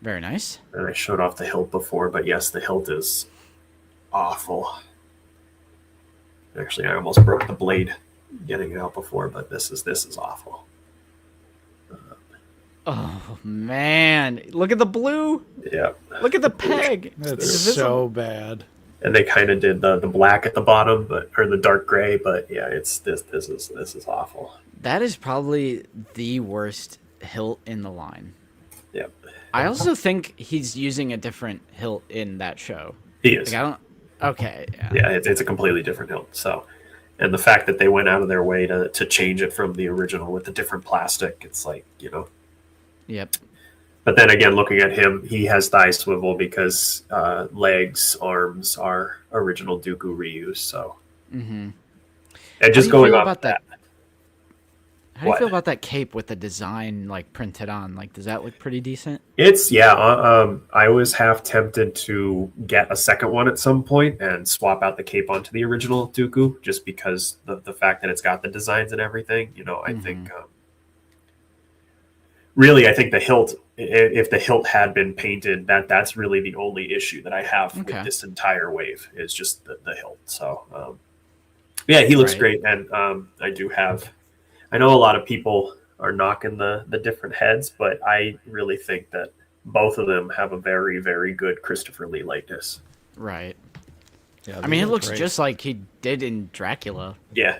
very nice. And I showed off the hilt before, but yes, the hilt is awful. Actually, I almost broke the blade getting it out before, but this is awful. Oh man, look at the blue. Yeah. Look at the peg. It's so bad. And they kind of did the black at the bottom, or the dark gray, but yeah, it's this is awful. That is probably the worst hilt in the line. Yep. I also think he's using a different hilt in that show. He is. Like, I don't. Okay. Yeah, it's a completely different hilt. So, and the fact that they went out of their way to change it from the original with the different plastic, it's like, Yep. But then again, looking at him, he has thigh swivel because legs, arms are original Dooku reuse. So, Mm-hmm. and just going off that. How do you feel about that cape with the design like printed on? Like, does that look pretty decent? It's I was half tempted to get a second one at some point and swap out the cape onto the original Dooku, just because the fact that it's got the designs and everything. I think really, I think the hilt, if the hilt had been painted, that's really the only issue that I have with this entire wave is just the hilt. So yeah, he looks great, and I know a lot of people are knocking the different heads, but I really think that both of them have a very, very good Christopher Lee likeness. Right. Yeah, I mean, it looks just like he did in Dracula. Yeah.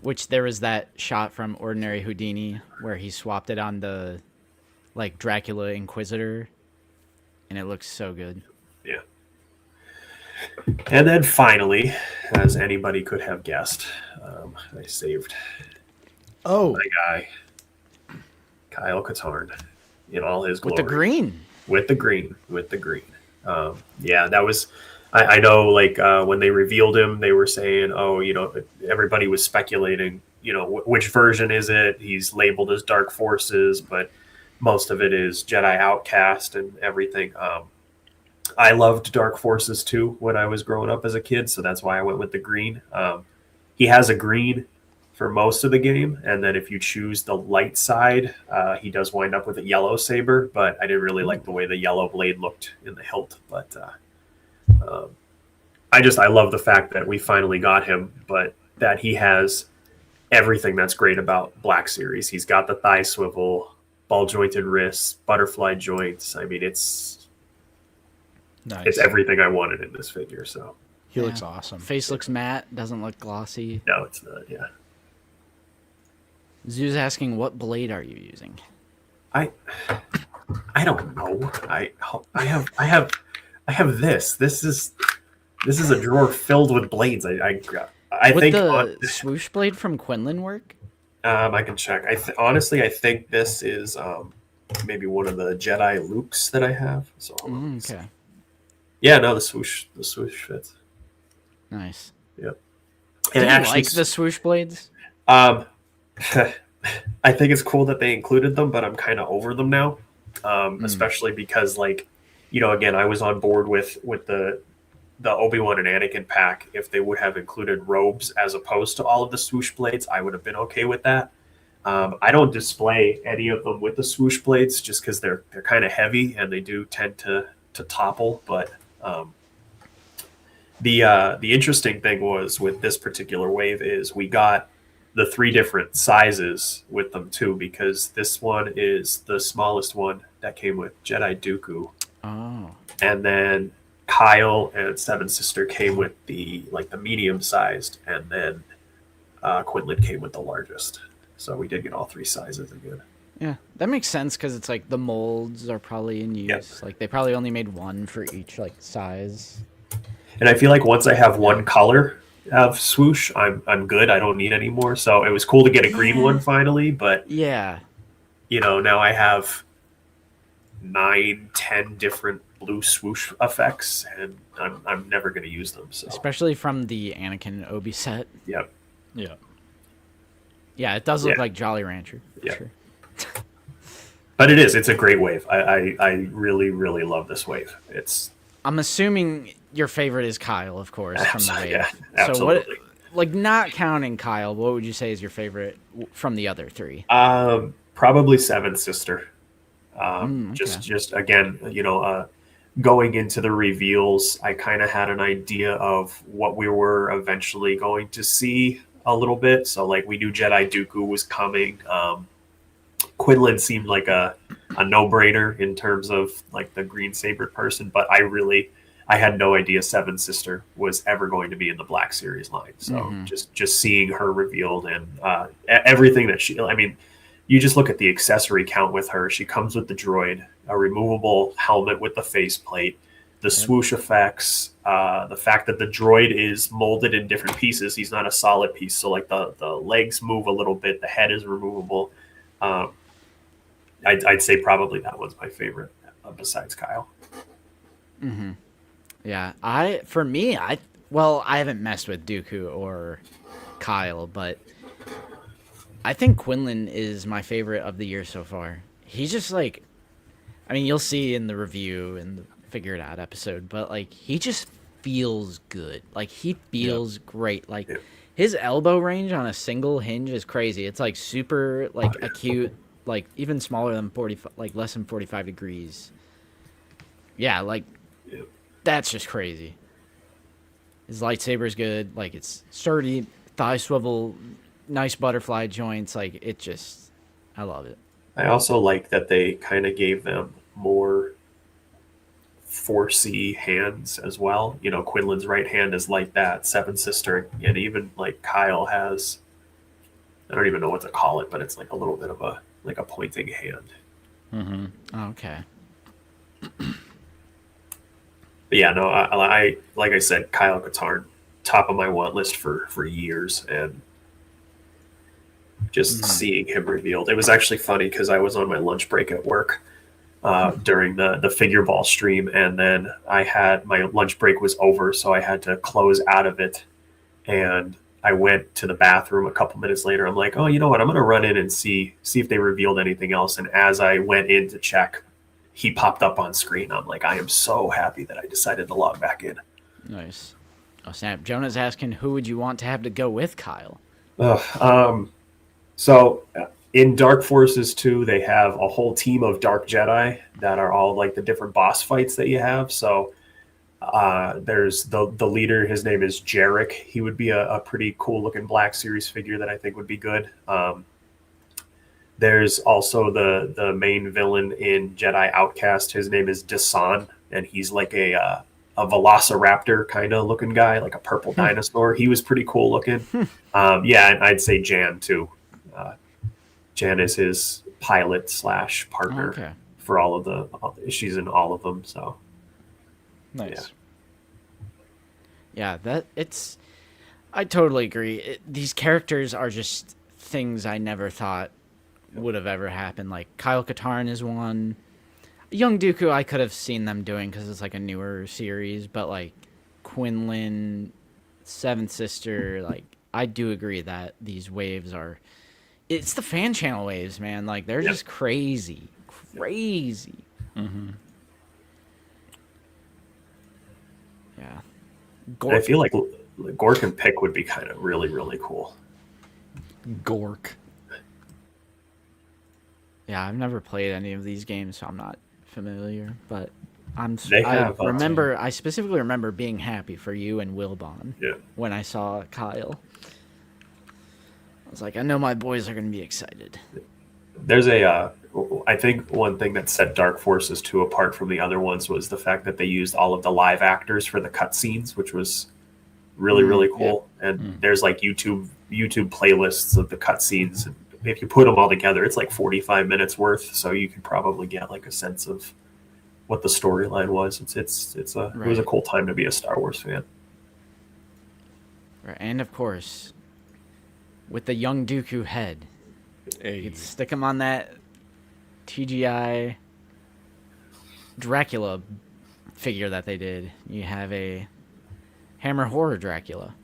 Which there was that shot from Ordinary Houdini where he swapped it on the Dracula Inquisitor, and it looks so good. Yeah. And then finally, as anybody could have guessed, I saved my guy, Kyle Katarn, in all his glory. With the green. With the green. Yeah, that was... I know, when they revealed him, they were saying, everybody was speculating, which version is it? He's labeled as Dark Forces, but most of it is Jedi Outcast and everything. I loved Dark Forces too when I was growing up as a kid, so that's why I went with the green. He has a green for most of the game, and then if you choose the light side, he does wind up with a yellow saber, but I didn't really like the way the yellow blade looked in the hilt. But I love the fact that we finally got him, but that he has everything that's great about Black Series. He's got the thigh swivel, ball jointed wrists, butterfly joints. I mean, it's everything I wanted in this figure. So he looks awesome. Face looks matte, doesn't look glossy. No, it's not. Yeah. Zoo's asking, what blade are you using? I don't know. I have this. This is a drawer filled with blades. I Would think the swoosh blade from Quinlan work? I can check. Honestly, I think this is maybe one of the Jedi Lukes that I have. So okay. Yeah, no, the swoosh fits. Nice. Yep. Do you like the swoosh blades? I think it's cool that they included them, but I'm kind of over them now. Especially because, again, I was on board with the Obi-Wan and Anakin pack. If they would have included robes as opposed to all of the swoosh blades, I would have been okay with that. I don't display any of them with the swoosh blades just because they're kind of heavy and they do tend to topple. But the interesting thing was with this particular wave is we got the 3 different sizes with them too, because this one is the smallest one that came with Jedi Dooku. Oh. And then Kyle and Seven Sister came with the medium sized, and then Quinlan came with the largest. So we did get all 3 sizes again. Yeah, that makes sense because it's the molds are probably in use. Yep. They probably only made one for each size. And I feel like once I have one color of swoosh, I'm good. I don't need any more. So it was cool to get a green one finally, but yeah, now I have 9-10 different blue swoosh effects, and I'm never going to use them. So especially from the Anakin Obi set. Yep. Yeah. Yeah, it does look like Jolly Rancher. Yeah. Sure. But it's a great wave. I really, really love this wave. I'm assuming your favorite is Kyle, of course, from the wave. Yeah, absolutely. like not counting Kyle, what would you say is your favorite from the other three? Probably Seventh Sister. Okay. Just again, going into the reveals, I kind of had an idea of what we were eventually going to see a little bit. So like we knew Jedi Dooku was coming. Quinlan seemed like a no-brainer in terms of like the green saber person, but I had no idea Seven Sister was ever going to be in the Black Series line. So just seeing her revealed and everything that you just look at the accessory count with her. She comes with the droid, a removable helmet with the faceplate, the swoosh effects, the fact that the droid is molded in different pieces. He's not a solid piece, so like the legs move a little bit, the head is removable. I'd say probably that was my favorite besides Kyle. Yeah, I haven't messed with Dooku or Kyle, but I think Quinlan is my favorite of the year so far. He's just like, I mean, you'll see in the review and the Figure It Out episode, but like he just feels good. Like he feels great. Like his elbow range on a single hinge is crazy. It's like super like acute, like even smaller than 45, like less than 45 degrees. Yeah, like that's just crazy. His lightsaber's good. Like it's sturdy, thigh swivel, nice butterfly joints. Like it just, I love it. I also like that they kind of gave them more forcey hands as well. Quinlan's right hand is like that. Seven Sister, and even like Kyle has, I don't even know what to call it, but it's like a little bit of a pointing hand. Okay. But yeah, no, I like I said, Kyle Katarn, top of my want list for years, and just seeing him revealed. It was actually funny because I was on my lunch break at work during the figure ball stream, and then my lunch break was over, so I had to close out of it, and I went to the bathroom a couple minutes later. I'm like, oh, you know what? I'm going to run in and see if they revealed anything else. And as I went in to check, he popped up on screen. I'm like, I am so happy that I decided to log back in. Nice. Oh, snap. Jonah's asking, who would you want to have to go with Kyle? So in Dark Forces 2, they have a whole team of Dark Jedi that are all like the different boss fights that you have. So there's the leader. His name is Jarek. He would be a pretty cool looking Black Series figure that I think would be good. There's also the main villain in Jedi Outcast. His name is Dasan, and he's like a velociraptor kind of looking guy, like a purple dinosaur. He was pretty cool looking. Yeah, and I'd say Jan too. Jan is his pilot / partner for all of the. She's in all of them. So nice. Yeah, I totally agree. These characters are just things I never thought would have ever happened. Like Kyle Katarn is one. Young Dooku, I could have seen them doing because it's like a newer series, but like Quinlan, Seventh Sister, like I do agree that these waves are. It's the fan channel waves, man. Like they're just crazy. Mm-hmm. Yeah. I feel like Gork and Pick would be kind of really, really cool. Gork. Yeah, I've never played any of these games, so I'm not familiar. But I specifically remember being happy for you and Wilbon when I saw Kyle. I was like, I know my boys are going to be excited. There's I think one thing that set Dark Forces 2 apart from the other ones was the fact that they used all of the live actors for the cutscenes, which was really, really cool. Yeah. And there's like YouTube playlists of the cutscenes. And if you put them all together, it's like 45 minutes worth. So you can probably get like a sense of what the storyline was. It was a cool time to be a Star Wars fan. Right. And of course, with the young Dooku head, you could stick him on that TGI Dracula figure that they did. You have a Hammer Horror Dracula.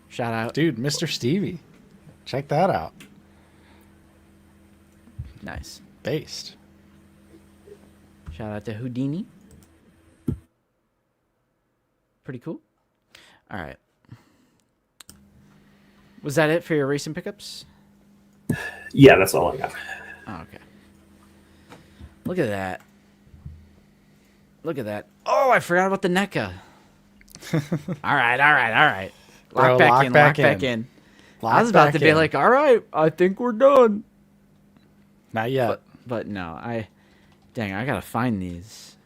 Shout out. Dude, Mr. Stevie. Check that out. Nice. Based. Shout out to Houdini. Pretty cool. All right. Was that it for your recent pickups? Yeah, that's all I got. Oh, okay. Look at that. Look at that. Oh, I forgot about the NECA. All right. Lock back in. I was about to be like, all right, I think we're done. Not yet. But no, I gotta find these.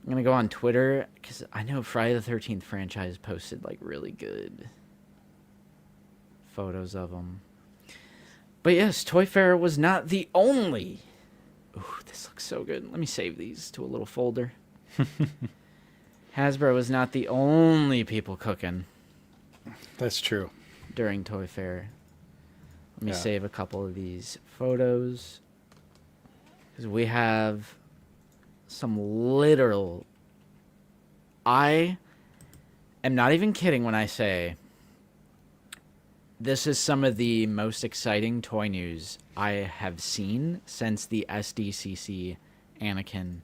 I'm gonna go on Twitter because I know Friday the 13th franchise posted like really good photos of them. But yes, Toy Fair was not the only. Ooh, this looks so good. Let me save these to a little folder. Hasbro was not the only people cooking. That's true. During Toy Fair. Let me save a couple of these photos. Because we have some literal... I am not even kidding when I say this is some of the most exciting toy news I have seen since the SDCC Anakin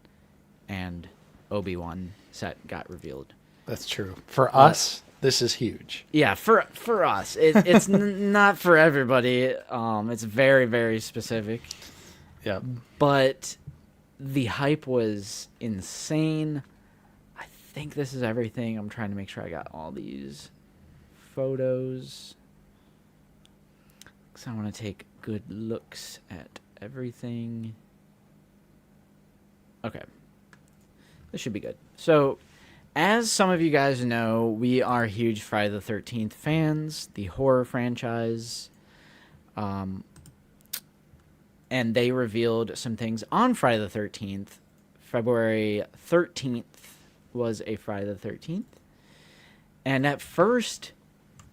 and Obi-Wan set got revealed. That's true. For us, this is huge. Yeah, for us. It's not for everybody. It's very, very specific. Yeah. But the hype was insane. I think this is everything. I'm trying to make sure I got all these photos. Because I want to take good looks at everything. Okay. This should be good. So, as some of you guys know, we are huge Friday the 13th fans, the horror franchise. And they revealed some things on Friday the 13th. February 13th was a Friday the 13th. And at first,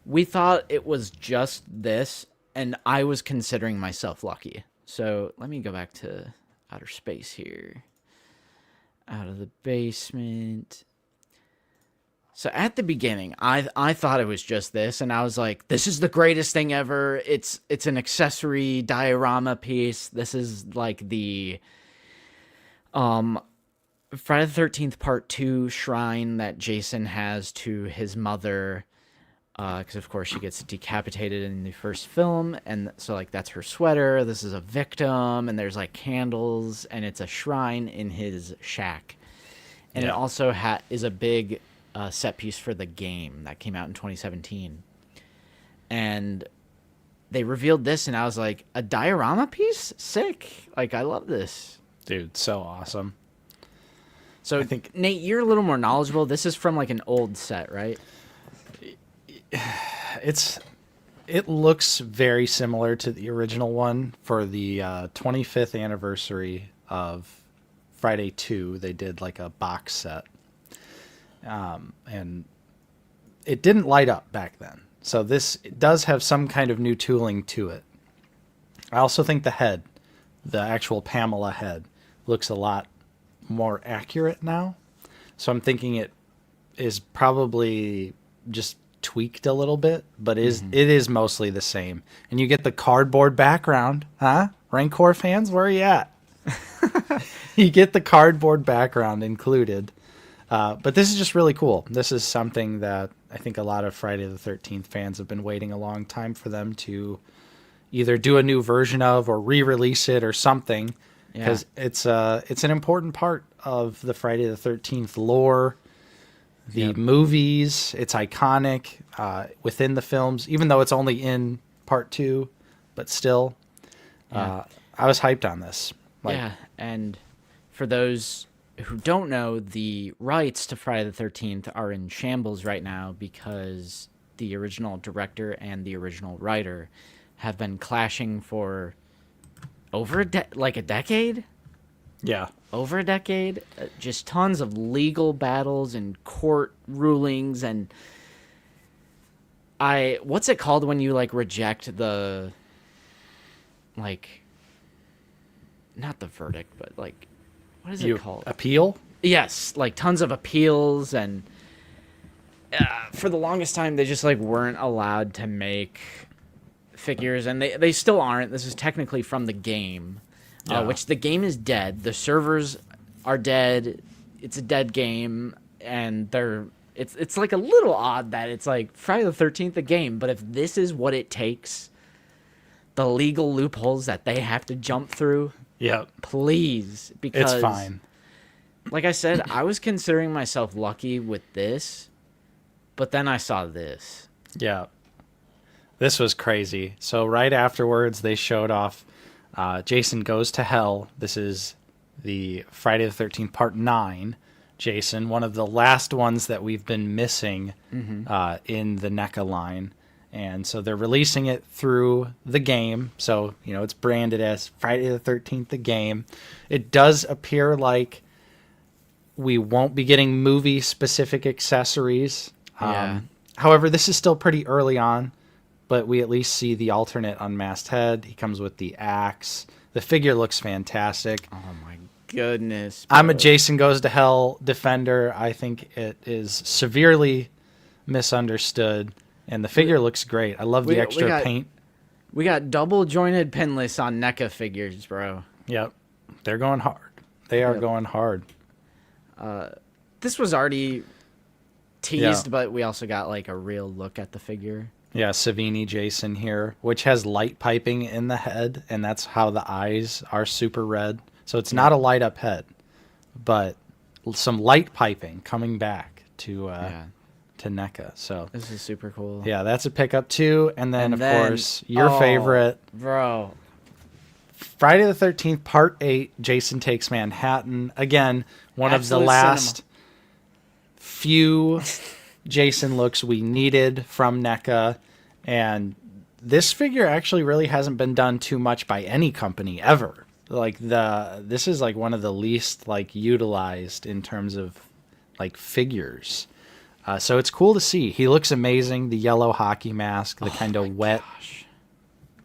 we thought it was just this, and I was considering myself lucky. So let me go back to outer space here. Out of the basement. So at the beginning, I thought it was just this, and I was like, this is the greatest thing ever. It's an accessory diorama piece. This is like the Friday the 13th Part 2 shrine that Jason has to his mother, because of course she gets decapitated in the first film, and so like that's her sweater. This is a victim, and there's like candles, and it's a shrine in his shack. And it also is a big set piece for the game that came out in 2017. And they revealed this, and I was like, a diorama piece? Sick. Like, I love this. Dude, so awesome. So, I think, Nate, you're a little more knowledgeable. This is from, like, an old set, right? It looks very similar to the original one for the 25th anniversary of Friday 2. They did, like, a box set. And it didn't light up back then. So this does have some kind of new tooling to it. I also think the head, the actual Pamela head, looks a lot more accurate now. So I'm thinking it is probably just tweaked a little bit, but it is mostly the same. And you get the cardboard background, huh? Rancor fans, where are you at? You get the cardboard background included. But this is just really cool. This is something that I think a lot of Friday the 13th fans have been waiting a long time for them to either do a new version of or re-release it or something. Because it's an important part of the Friday the 13th lore, the movies. It's iconic within the films, even though it's only in part 2, but still. I was hyped on this. And for those who don't know, the rights to Friday the 13th are in shambles right now because the original director and the original writer have been clashing for over a decade? Yeah. Over a decade. Just tons of legal battles and court rulings and what's it called when you like reject the not the verdict, but like what is it called? Appeal? Yes, like tons of appeals, and for the longest time they just like weren't allowed to make figures, and they still aren't. This is technically from the game, which the game is dead. The servers are dead. It's a dead game, and It's like a little odd that it's like Friday the 13th a game, but if this is what it takes, the legal loopholes that they have to jump through, please, because it's fine. Like I said, I was considering myself lucky with this, but then I saw this. Yeah. This was crazy. So right afterwards, they showed off Jason Goes to Hell. This is the Friday the 13th Part 9. Jason, one of the last ones that we've been missing in the NECA line. And so they're releasing it through the game. So, it's branded as Friday the 13th, the game. It does appear like we won't be getting movie-specific accessories. However, this is still pretty early on, but we at least see the alternate unmasked head. He comes with the axe. The figure looks fantastic. Oh, my goodness. Bro. I'm a Jason Goes to Hell defender. I think it is severely misunderstood, and the figure looks great. I love the extra paint. We got double-jointed pinless on NECA figures, bro. Yep. They're going hard. They are going hard. This was already teased, but we also got like a real look at the figure. Yeah, Savini Jason here, which has light piping in the head, and that's how the eyes are super red. So it's not a light up head, but some light piping coming back to NECA. So this is super cool. Yeah, that's a pickup too. And then of course your favorite, bro. Friday the 13th Part 8, Jason Takes Manhattan. Again, one of the last few Jason looks we needed from NECA. And this figure actually really hasn't been done too much by any company ever. Like this is like one of the least like utilized in terms of like figures. So it's cool to see. He looks amazing. The yellow hockey mask, the kind of wet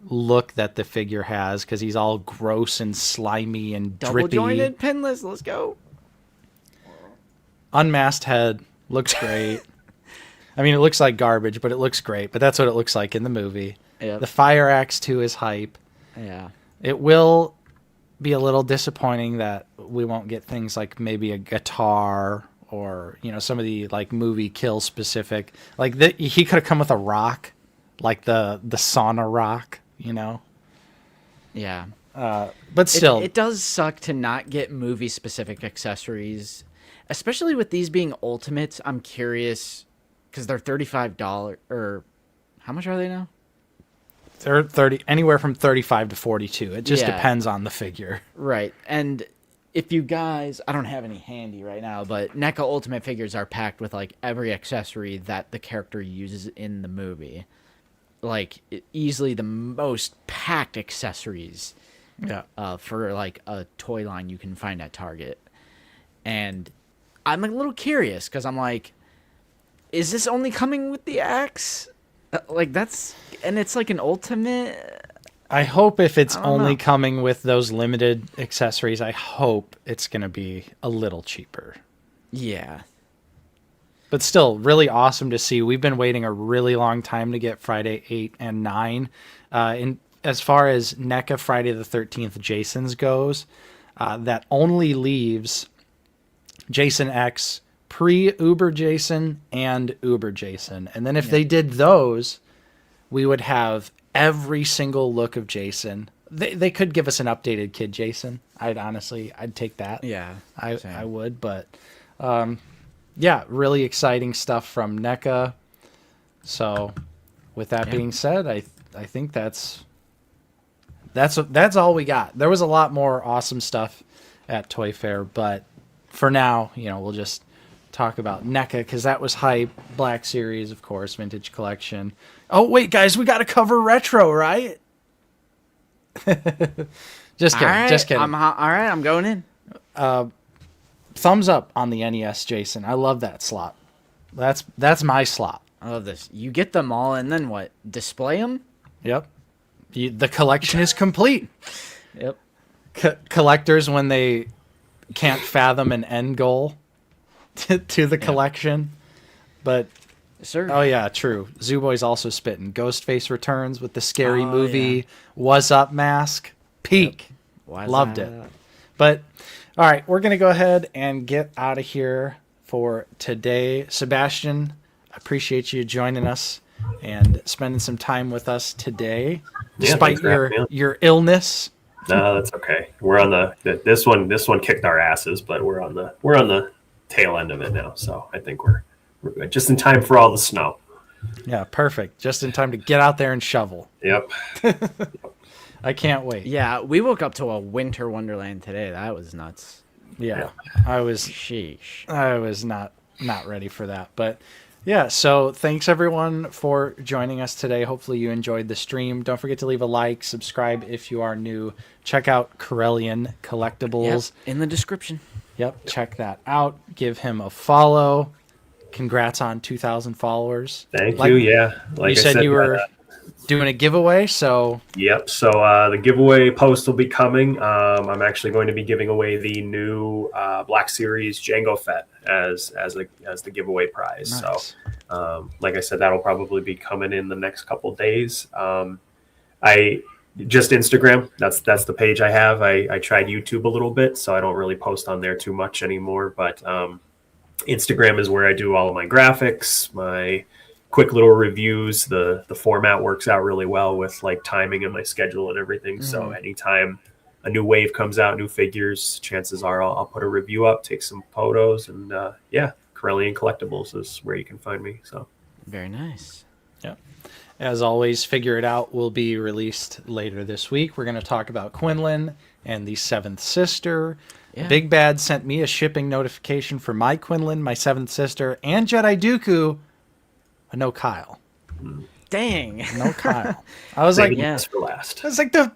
look that the figure has, because he's all gross and slimy and drippy. Double-jointed pinless. Let's go. Unmasked head. Looks great. I mean, it looks like garbage, but it looks great. But that's what it looks like in the movie. Yep. The fire axe, too, is hype. Yeah. It will be a little disappointing that we won't get things like maybe a guitar or, some of the like movie kill specific. Like he could have come with a rock, like the sauna rock, Yeah. But still. It does suck to not get movie specific accessories, especially with these being ultimates. I'm curious because they're $35 or how much are they now? They're anywhere from 35 to 42. It just depends on the figure. Right. And if you guys, I don't have any handy right now, but NECA Ultimate figures are packed with like every accessory that the character uses in the movie. Like easily the most packed accessories for like a toy line you can find at Target. And I'm a little curious because I'm like, is this only coming with the axe? And it's like an ultimate. I hope if it's only coming with those limited accessories, I hope it's going to be a little cheaper. Yeah. But still, really awesome to see. We've been waiting a really long time to get Friday 8 and 9. As far as NECA Friday the 13th Jasons goes, that only leaves Jason X, pre-Uber Jason, and Uber Jason. And then if they did those, we would have every single look of Jason. They could give us an updated Kid Jason. I'd take that. Yeah. I would, but really exciting stuff from NECA. So with that being said, I think that's all we got. There was a lot more awesome stuff at Toy Fair, but for now, we'll just talk about NECA because that was hype. Black Series, of course, Vintage Collection. Oh wait, guys, we got to cover retro, right? Just kidding. Just kidding. All right, I'm going in. Thumbs up on the NES, Jason. I love that slot. That's my slot. I love this. You get them all, and then what? Display them? Yep. The collection is complete. Yep. Collectors, when they can't fathom an end goal to the collection. But, sir. Oh, yeah, true. Zoo Boy's also spitting. Ghostface returns with the scary movie. Was Up mask. Peak. Yep. Loved it. But, all right, we're going to go ahead and get out of here. for today. Sebastian, I appreciate you joining us and spending some time with us today, despite your illness. No, that's okay. We're on this one. This one kicked our asses, but we're on the tail end of it now. So I think we're good. Just in time for all the snow. Yeah, perfect. Just in time to get out there and shovel. Yep. I can't wait. Yeah, we woke up to a winter wonderland today. That was nuts. Yeah, I was. Sheesh. I was not ready for that, but. Yeah, so thanks everyone for joining us today. Hopefully you enjoyed the stream. Don't forget to leave a like, subscribe if you are new. Check out Corellian Collectibles. Yep, in the description. Yep, check that out. Give him a follow. Congrats on 2,000 followers. Thank you. Yeah, like you said, you were doing a giveaway, so... Yep, so the giveaway post will be coming. I'm actually going to be giving away the new Black Series Django Fett as the giveaway prize. Nice. So, like I said, that'll probably be coming in the next couple days. I just Instagram. That's the page I have. I tried YouTube a little bit, so I don't really post on there too much anymore. But Instagram is where I do all of my graphics, my quick little reviews. The format works out really well with like timing and my schedule and everything. Mm-hmm. So anytime a new wave comes out, new figures, chances are I'll put a review up, take some photos, and Corellian Collectibles is where you can find me. So very nice. Yeah. As always, Figure It Out will be released later this week. We're going to talk about Quinlan and the Seventh Sister. Yeah. Big Bad sent me a shipping notification for my Quinlan, my Seventh Sister, and Jedi Dooku. No Kyle. Dang. No Kyle. I was like, yes, for last. It was like the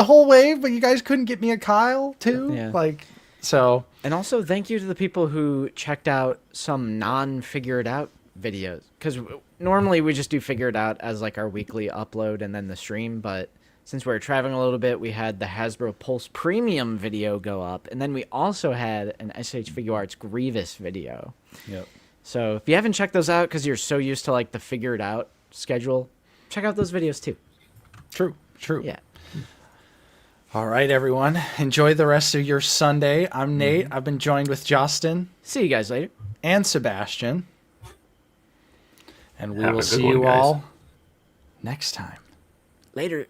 whole wave, but you guys couldn't get me a Kyle too. Yeah. Like, so. And also, thank you to the people who checked out some non-Figure It Out videos, because normally we just do Figure It Out as like our weekly upload and then the stream. But since we were traveling a little bit, we had the Hasbro Pulse Premium video go up, and then we also had an SH Figure Arts Grievous video. Yep. So if you haven't checked those out because you're so used to like the Figure It Out schedule, check out those videos too. True. Yeah. All right, everyone. Enjoy the rest of your Sunday. I'm Nate. I've been joined with Justin. See you guys later. And Sebastian. And we will see you all next time. Later.